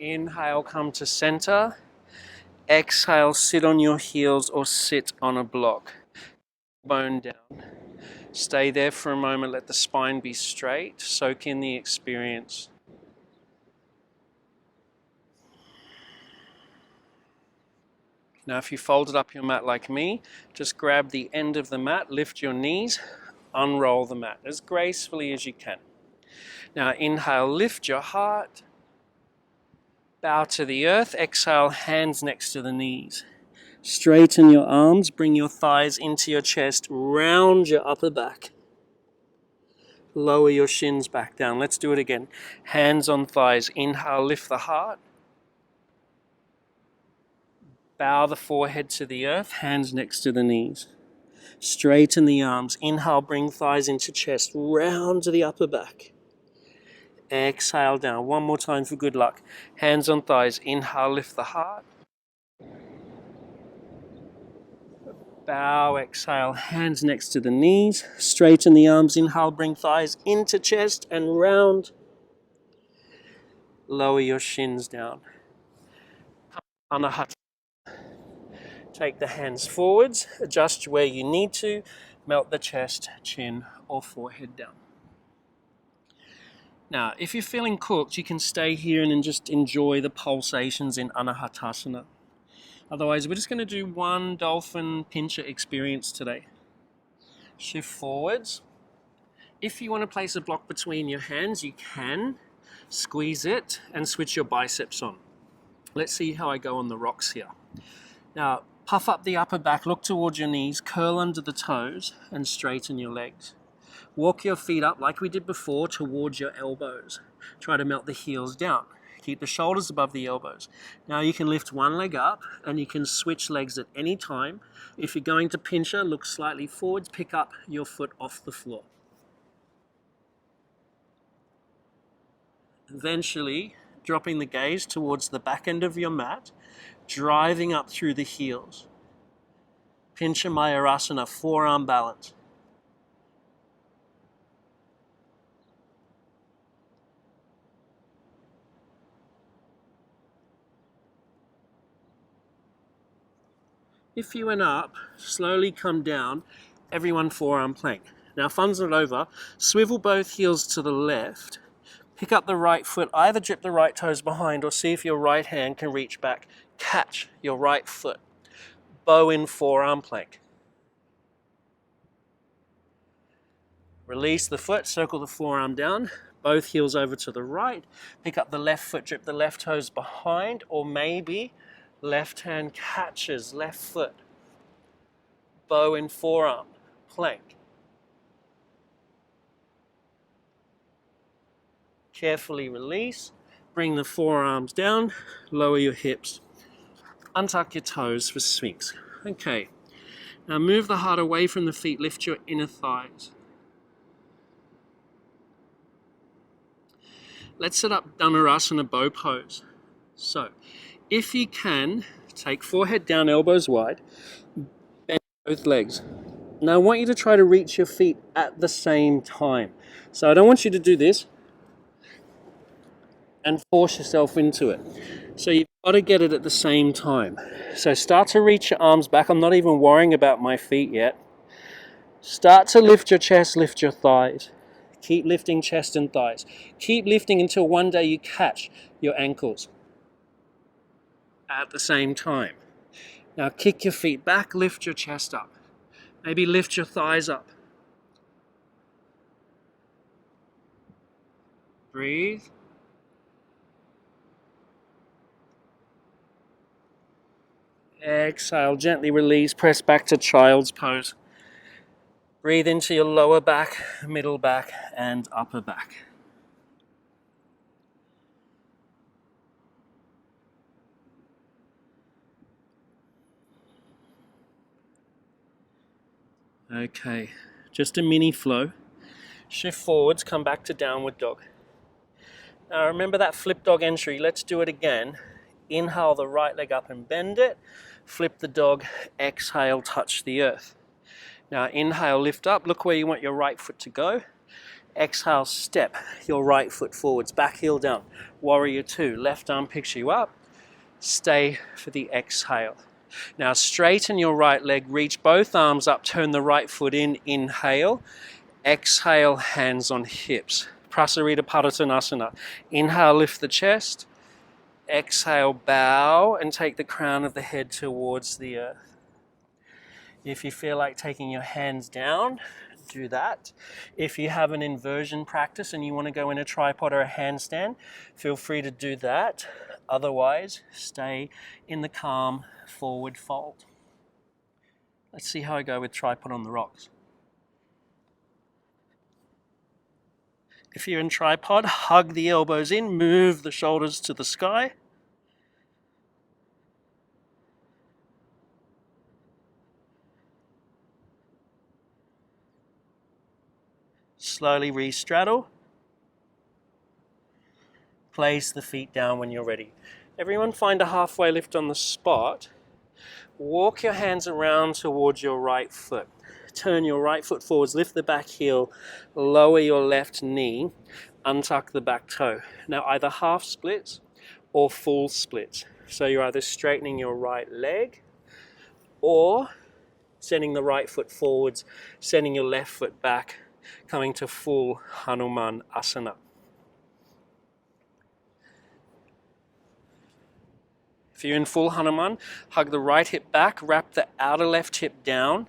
Inhale, come to center. Exhale, sit on your heels or sit on a block. Bone down. Stay there for a moment. Let the spine be straight. Soak in the experience. Now, if you folded up your mat like me, just grab the end of the mat, lift your knees, unroll the mat as gracefully as you can. Now, inhale, lift your heart. Bow to the earth. Exhale, hands next to the knees. Straighten your arms, bring your thighs into your chest, round your upper back. Lower your shins back down. Let's do it again. Hands on thighs. Inhale, lift the heart. Bow the forehead to the earth, hands next to the knees. Straighten the arms. Inhale, bring thighs into chest, round to the upper back. Exhale down. One more time for good luck. Hands on thighs. Inhale, lift the heart. Bow, exhale, hands next to the knees. Straighten the arms. Inhale, bring thighs into chest and round. Lower your shins down. Anahatasana. Take the hands forwards, adjust where you need to, melt the chest, chin, or forehead down. Now, if you're feeling cooked, you can stay here and just enjoy the pulsations in Anahatasana. Otherwise, we're just going to do one dolphin pincher experience today. Shift forwards. If you want to place a block between your hands, you can. Squeeze it and switch your biceps on. Let's see how I go on the rocks here. Now, puff up the upper back, look towards your knees, curl under the toes, and straighten your legs. Walk your feet up like we did before towards your elbows. Try to melt the heels down. Keep the shoulders above the elbows. Now you can lift one leg up and you can switch legs at any time. If you're going to pincher, look slightly forwards, pick up your foot off the floor. Eventually, dropping the gaze towards the back end of your mat, driving up through the heels. Pincha Mayurasana, forearm balance. If you went up, slowly come down, everyone forearm plank. Now fun's not over, swivel both heels to the left, pick up the right foot, either drip the right toes behind or see if your right hand can reach back, catch your right foot. Bow in forearm plank. Release the foot, circle the forearm down, both heels over to the right, pick up the left foot, drip the left toes behind, or maybe left hand catches left foot. Bow in forearm, plank. Carefully release, bring the forearms down, lower your hips, untuck your toes for Sphinx. Okay, now move the heart away from the feet, lift your inner thighs. Let's set up Dhanurasana Bow Pose. So, if you can, take forehead down, elbows wide, bend both legs. Now I want you to try to reach your feet at the same time. So I don't want you to do this and force yourself into it. So you've got to get it at the same time. So start to reach your arms back. I'm not even worrying about my feet yet. Start to lift your chest, lift your thighs. Keep lifting chest and thighs. Keep lifting until one day you catch your ankles at the same time. Now kick your feet back, lift your chest up. Maybe lift your thighs up. Breathe. Exhale, gently release, press back to child's pose. Breathe into your lower back, middle back, and upper back. Okay, just a mini flow. Shift forwards, come back to downward dog. Now remember that flip dog entry, let's do it again. Inhale the right leg up and bend it. Flip the dog, exhale, touch the earth. Now inhale, lift up, look where you want your right foot to go. Exhale, step your right foot forwards, back heel down. Warrior two, left arm picks you up. Stay for the exhale. Now straighten your right leg, reach both arms up, turn the right foot in, inhale. Exhale, hands on hips. Prasarita Padatan. Inhale, lift the chest. Exhale, bow and take the crown of the head towards the earth. If you feel like taking your hands down, do that. If you have an inversion practice and you want to go in a tripod or a handstand, feel free to do that. Otherwise, stay in the calm forward fold. Let's see how I go with tripod on the rocks. If you're in tripod, hug the elbows in, move the shoulders to the sky. Slowly re-straddle. Place the feet down when you're ready. Everyone find a halfway lift on the spot. Walk your hands around towards your right foot. Turn your right foot forwards, lift the back heel, lower your left knee, untuck the back toe. Now either half splits or full splits. So you're either straightening your right leg or sending the right foot forwards, sending your left foot back, coming to full Hanuman Asana. If you're in full Hanuman, hug the right hip back, wrap the outer left hip down.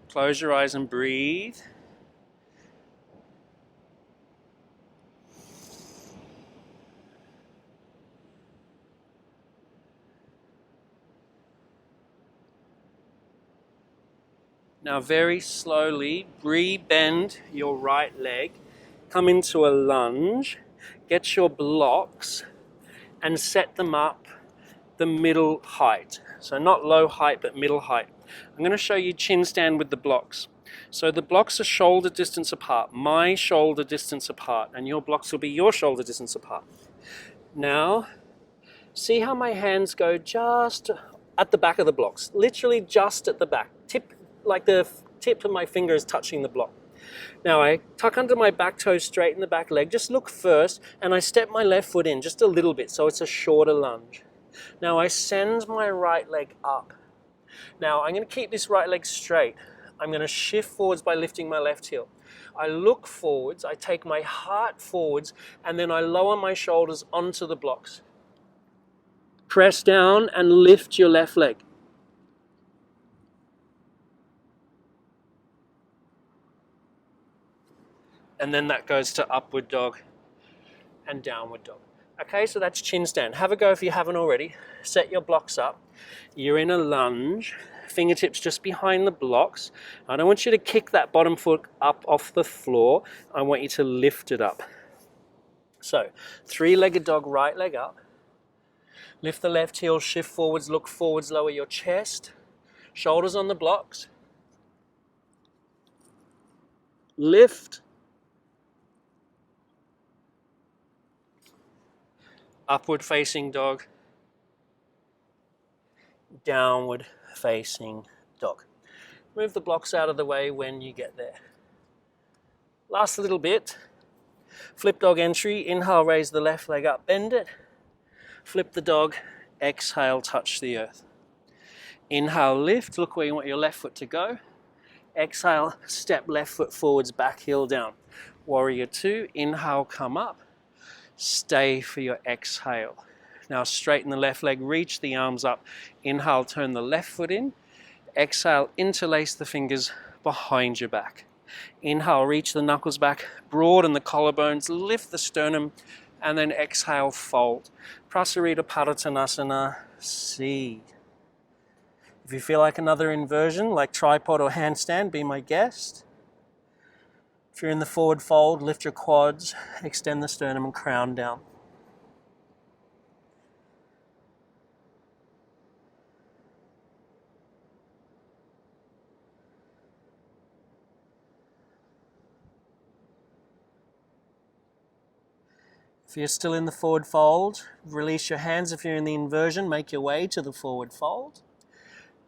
Close your eyes and breathe. Now very slowly, re-bend your right leg, come into a lunge, get your blocks and set them up the middle height. So not low height, but middle height. I'm going to show you chin stand with the blocks. So the blocks are shoulder distance apart, my shoulder distance apart, and your blocks will be your shoulder distance apart. Now, see how my hands go just at the back of the blocks, literally just at the back. Like the tip of my finger is touching the block. Now I tuck under my back toe, straighten the back leg, just look first, and I step my left foot in just a little bit, so it's a shorter lunge. Now I send my right leg up. Now I'm going to keep this right leg straight. I'm going to shift forwards by lifting my left heel. I look forwards, I take my heart forwards, and then I lower my shoulders onto the blocks. Press down and lift your left leg. And then that goes to upward dog and downward dog. Okay, so that's chin stand. Have a go if you haven't already. Set your blocks up. You're in a lunge. Fingertips just behind the blocks. I don't want you to kick that bottom foot up off the floor. I want you to lift it up. So, three-legged dog, right leg up. Lift the left heel, shift forwards, look forwards, lower your chest. Shoulders on the blocks. Lift. Upward facing dog, downward facing dog. Move the blocks out of the way when you get there. Last little bit. Flip dog entry, inhale, raise the left leg up, bend it. Flip the dog, exhale, touch the earth. Inhale, lift, look where you want your left foot to go. Exhale, step left foot forwards, back heel down. Warrior two, inhale, come up. Stay for your exhale. Now straighten the left leg, reach the arms up. Inhale, turn the left foot in. Exhale, interlace the fingers behind your back. Inhale, reach the knuckles back, broaden the collarbones, lift the sternum, And then exhale, fold. Prasarita Padatan C. If you feel like another inversion, like tripod or handstand, be my guest. If you're in the forward fold, lift your quads, extend the sternum and crown down. If you're still in the forward fold, release your hands. If you're in the inversion, make your way to the forward fold.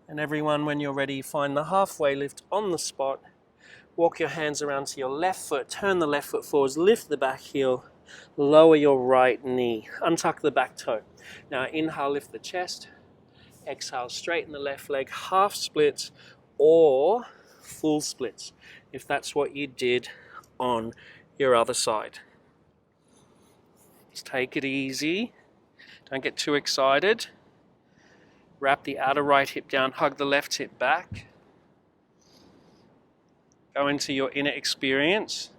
And everyone, when you're ready, find the halfway lift on the spot. Walk your hands around to your left foot, turn the left foot forwards, lift the back heel, lower your right knee, untuck the back toe. Now inhale, lift the chest, exhale, straighten the left leg, half splits or full splits, if that's what you did on your other side. Just take it easy, don't get too excited. Wrap the outer right hip down, hug the left hip back. Go into your inner experience.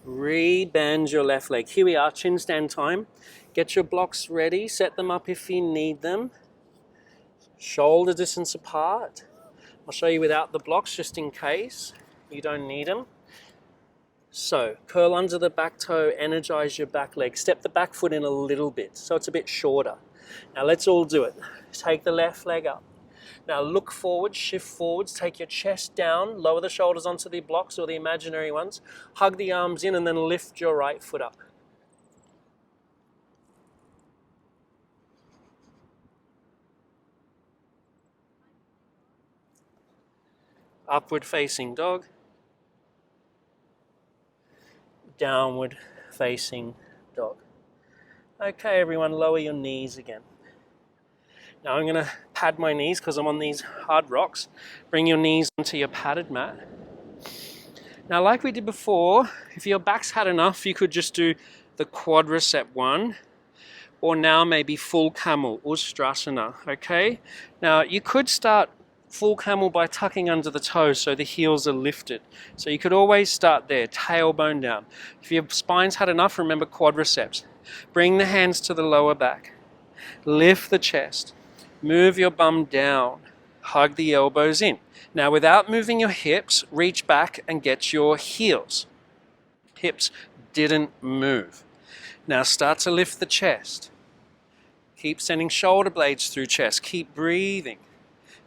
Re-bend your left leg. Here we are, chin stand time. Get your blocks ready, set them up if you need them. Shoulder distance apart. I'll show you without the blocks just in case you don't need them. So, curl under the back toe, energize your back leg. Step the back foot in a little bit so it's a bit shorter. Now let's all do it. Take the left leg up. Now look forward, shift forwards, take your chest down, lower the shoulders onto the blocks or the imaginary ones, hug the arms in and then lift your right foot up. Upward facing dog, downward facing dog. Okay everyone, lower your knees again. Now I'm going to pad my knees because I'm on these hard rocks. Bring your knees onto your padded mat. Now like we did before, if your back's had enough, you could just do the quadricep one, or now maybe full camel, Urdhvadanarasana, okay? Now you could start full camel by tucking under the toes so the heels are lifted. So you could always start there, tailbone down. If your spine's had enough, remember quadriceps. Bring the hands to the lower back. Lift the chest. Move your bum down. Hug the elbows in. Now without moving your hips, reach back and get your heels. Hips didn't move. Now start to lift the chest. Keep sending shoulder blades through chest. Keep breathing.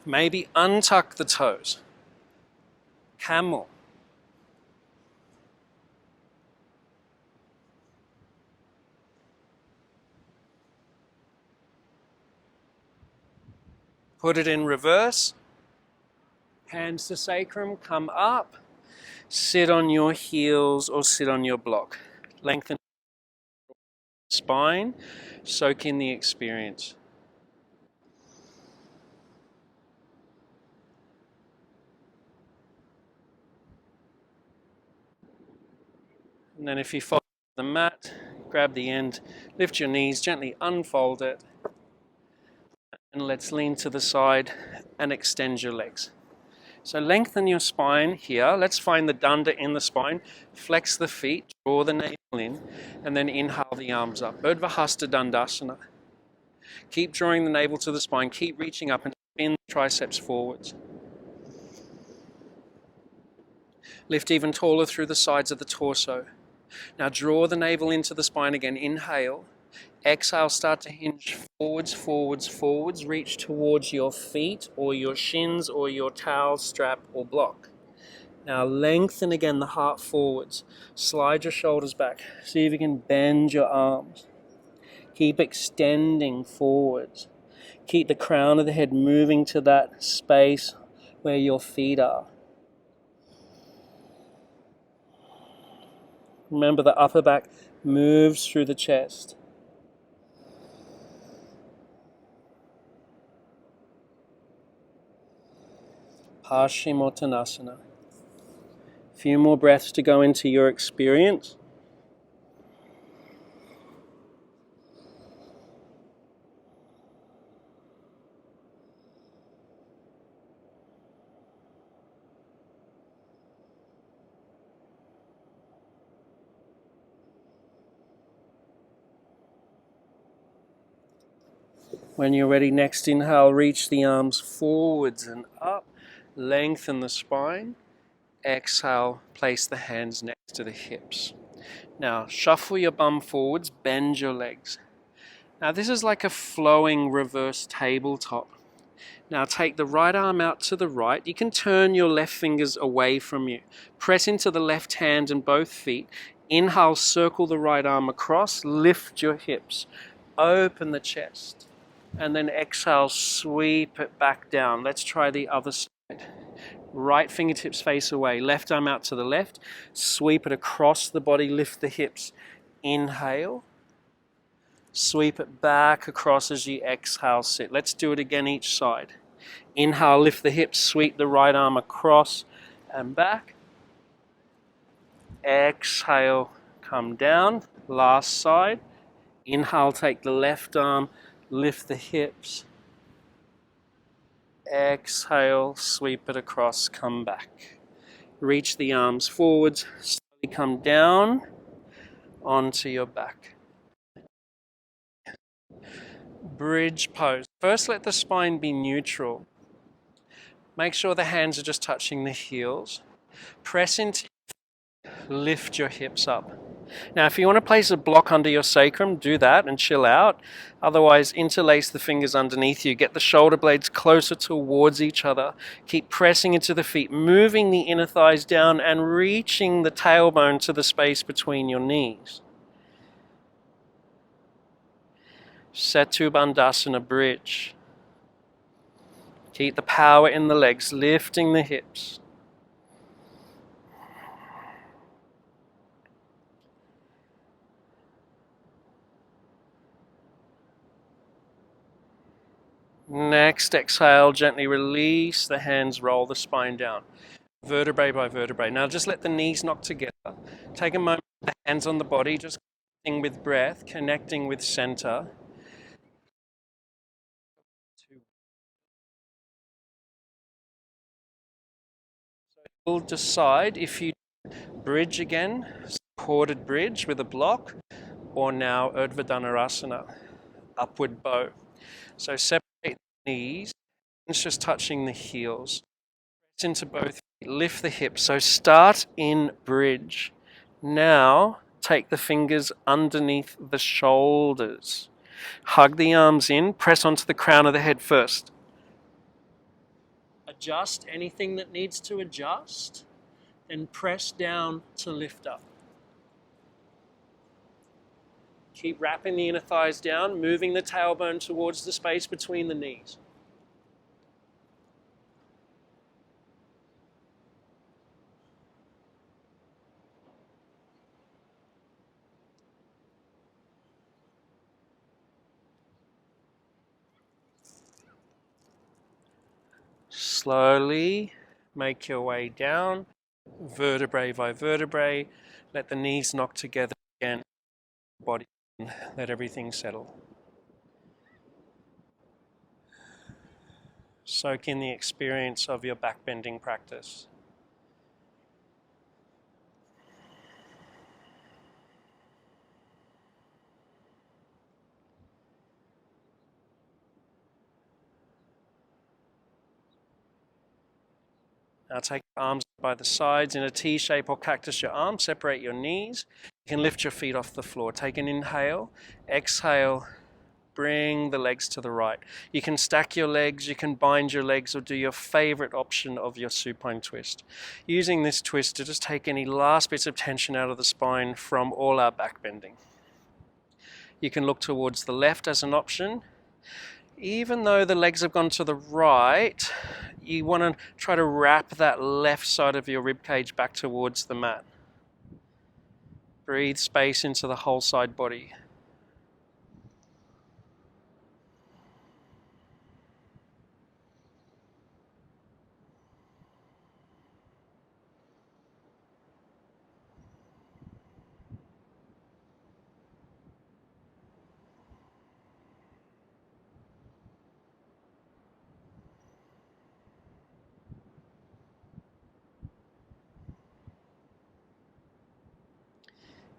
Maybe untuck the toes. Camel. Put it in reverse. Hands to sacrum, come up. Sit on your heels or sit on your block. Lengthen the spine. Soak in the experience. And then if you follow the mat, grab the end, lift your knees, gently unfold it. And let's lean to the side and extend your legs. So lengthen your spine here. Let's find the dunda in the spine. Flex the feet, draw the navel in, and then inhale the arms up. Urdhvadanarasana. Keep drawing the navel to the spine. Keep reaching up and spin the triceps forwards. Lift even taller through the sides of the torso. Now draw the navel into the spine again. Inhale. Exhale, start to hinge forwards, forwards, forwards. Reach towards your feet or your shins or your towel, strap or block. Now lengthen again the heart forwards. Slide your shoulders back. See if you can bend your arms. Keep extending forwards. Keep the crown of the head moving to that space where your feet are. Remember the upper back moves through the chest. Paschimottanasana. A few more breaths to go into your experience. When you're ready, next inhale, reach the arms forwards and up. Lengthen the spine. Exhale, place the hands next to the hips. Now, shuffle your bum forwards, bend your legs. Now, this is like a flowing reverse tabletop. Now, take the right arm out to the right. You can turn your left fingers away from you. Press into the left hand and both feet. Inhale, circle the right arm across, lift your hips, open the chest. And then exhale, sweep it back down. Let's try the other side. Right fingertips face away, left arm out to the left, sweep it across the body, lift the hips. Inhale, sweep it back across as you exhale, sit. Let's do it again each side. Inhale, lift the hips, sweep the right arm across and back. Exhale, come down. Last side. Inhale, take the left arm, lift the hips. Exhale, sweep it across, come back. Reach the arms forwards, slowly come down onto your back. Bridge pose. First, let the spine be neutral. Make sure the hands are just touching the heels. Press into, lift your hips up. Now, if you want to place a block under your sacrum, do that and chill out. Otherwise, interlace the fingers underneath you. Get the shoulder blades closer towards each other. Keep pressing into the feet, moving the inner thighs down and reaching the tailbone to the space between your knees. Setubandhasana bridge. Keep the power in the legs, lifting the hips. Next, exhale, gently release the hands, roll the spine down. Vertebrae by vertebrae. Now just let the knees knock together. Take a moment, the hands on the body, just connecting with breath, connecting with center. You'll decide if you bridge again, supported bridge with a block, or now Urdhvadanarasana, upward bow. So separate the knees, it's just touching the heels. Press into both feet, lift the hips. So start in bridge. Now take the fingers underneath the shoulders. Hug the arms in, press onto the crown of the head first. Adjust anything that needs to adjust, then press down to lift up. Keep wrapping the inner thighs down, moving the tailbone towards the space between the knees. Slowly make your way down, vertebrae by vertebrae. Let the knees knock together again, body, let everything settle. Soak in the experience of your backbending practice. Now take your arms by the sides in a T shape or cactus your arms. Separate your knees. You can lift your feet off the floor. Take an inhale. Exhale. Bring the legs to the right. You can stack your legs, you can bind your legs, or do your favorite option of your supine twist. Using this twist to just take any last bits of tension out of the spine from all our back bending. You can look towards the left as an option. Even though the legs have gone to the right, you want to try to wrap that left side of your ribcage back towards the mat. Breathe space into the whole side body.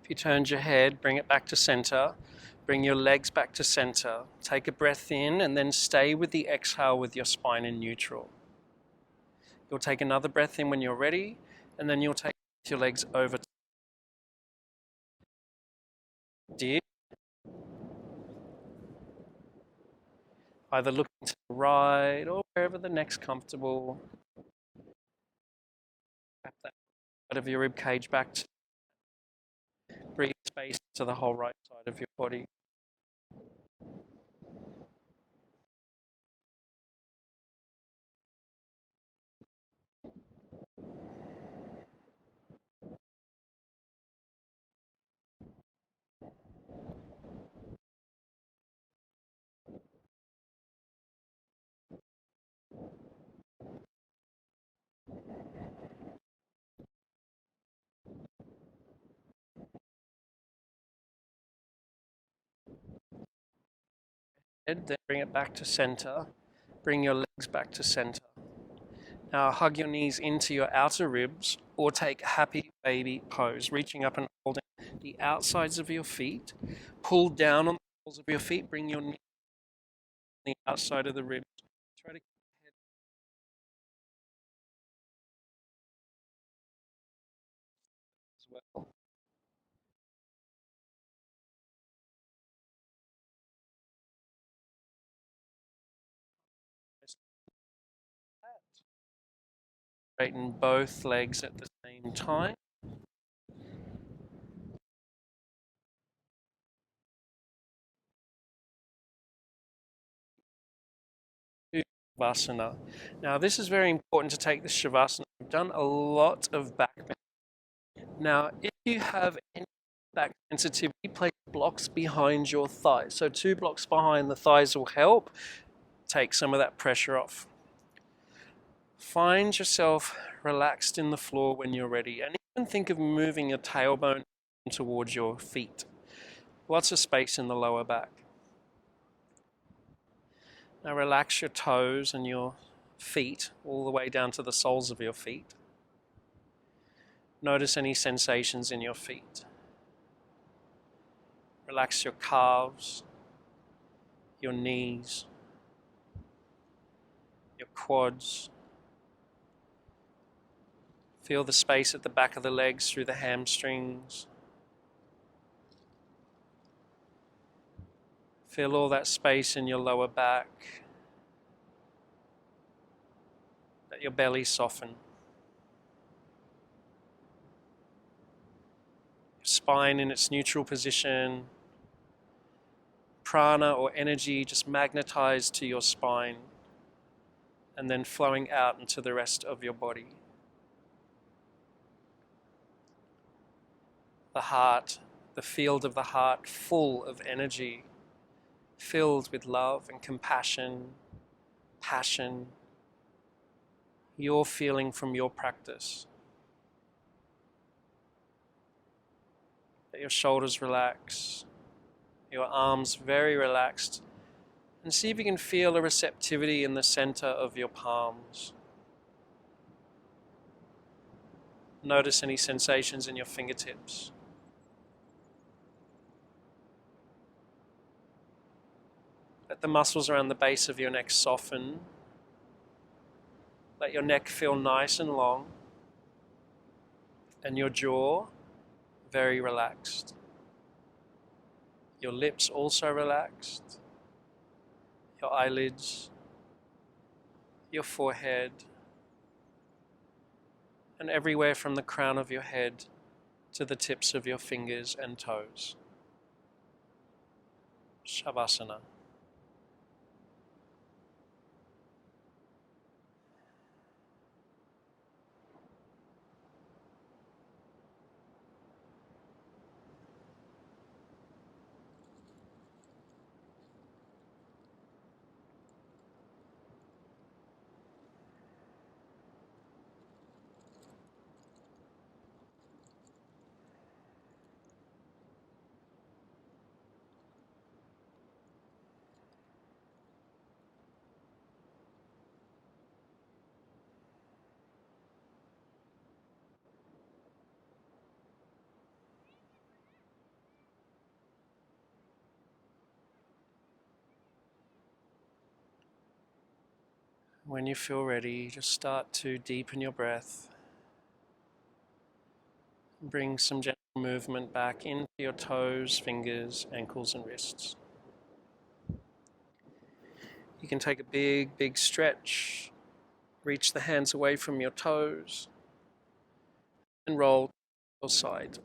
If you turned your head, bring it back to center. Bring your legs back to center. Take a breath in and then stay with the exhale with your spine in neutral. You'll take another breath in when you're ready, and then you'll take your legs over to deer. Either looking to the right or wherever the neck's comfortable. Wrap that side of your rib cage back to breathe space to the whole right side of your body. Then bring it back to center. Bring your legs back to center. Now hug your knees into your outer ribs or take happy baby pose, reaching up and holding the outsides of your feet. Pull down on the balls of your feet. Bring your knee on the outside of the ribs. Try to keep your head as well. Straighten both legs at the same time. Shavasana. Now this is very important to take the Shavasana. We've done a lot of back bend. Now if you have any back sensitivity, place blocks behind your thighs. So 2 blocks behind the thighs will help take some of that pressure off. Find yourself relaxed in the floor when you're ready, and even think of moving your tailbone towards your feet. Lots of space in the lower back. Now relax your toes and your feet all the way down to the soles of your feet. Notice any sensations in your feet. Relax your calves, your knees, your quads. Feel the space at the back of the legs through the hamstrings. Feel all that space in your lower back. Let your belly soften. Your spine in its neutral position. Prana or energy just magnetized to your spine and then flowing out into the rest of your body. The heart, the field of the heart, full of energy, filled with love and compassion, passion, your feeling from your practice. Let your shoulders relax, your arms very relaxed, and see if you can feel a receptivity in the center of your palms. Notice any sensations in your fingertips. Let the muscles around the base of your neck soften. Let your neck feel nice and long, and your jaw very relaxed. Your lips also relaxed. Your eyelids, your forehead, and everywhere from the crown of your head to the tips of your fingers and toes. Shavasana. When you feel ready, just start to deepen your breath. Bring some gentle movement back into your toes, fingers, ankles, and wrists. You can take a big, big stretch. Reach the hands away from your toes and roll to your side.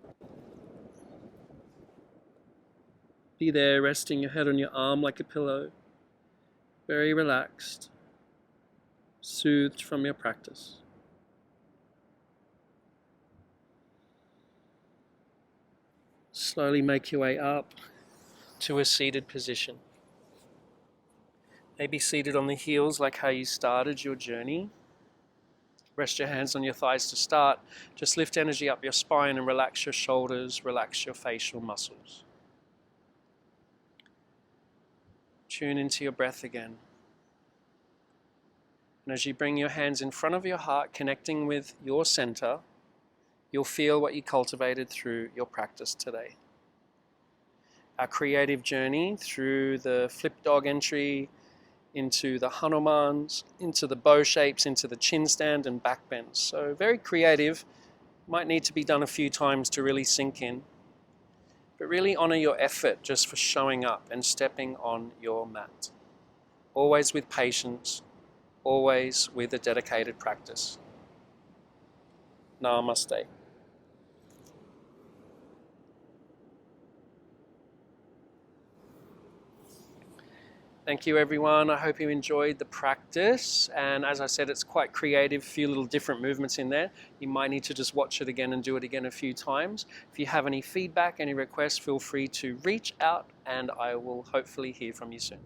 Be there, resting your head on your arm like a pillow. Very relaxed, soothed from your practice. Slowly make your way up to a seated position. Maybe seated on the heels like how you started your journey. Rest your hands on your thighs to start. Just lift energy up your spine and relax your shoulders, relax your facial muscles. Tune into your breath again. And as you bring your hands in front of your heart, connecting with your center, you'll feel what you cultivated through your practice today. Our creative journey through the flip dog entry, into the Hanumans, into the bow shapes, into the chin stand and back bends. So very creative, might need to be done a few times to really sink in. But really honor your effort just for showing up and stepping on your mat. Always with patience, always with a dedicated practice. Namaste. Thank you, everyone. I hope you enjoyed the practice. And as I said, it's quite creative, a few little different movements in there. You might need to just watch it again and do it again a few times. If you have any feedback, any requests, feel free to reach out and I will hopefully hear from you soon.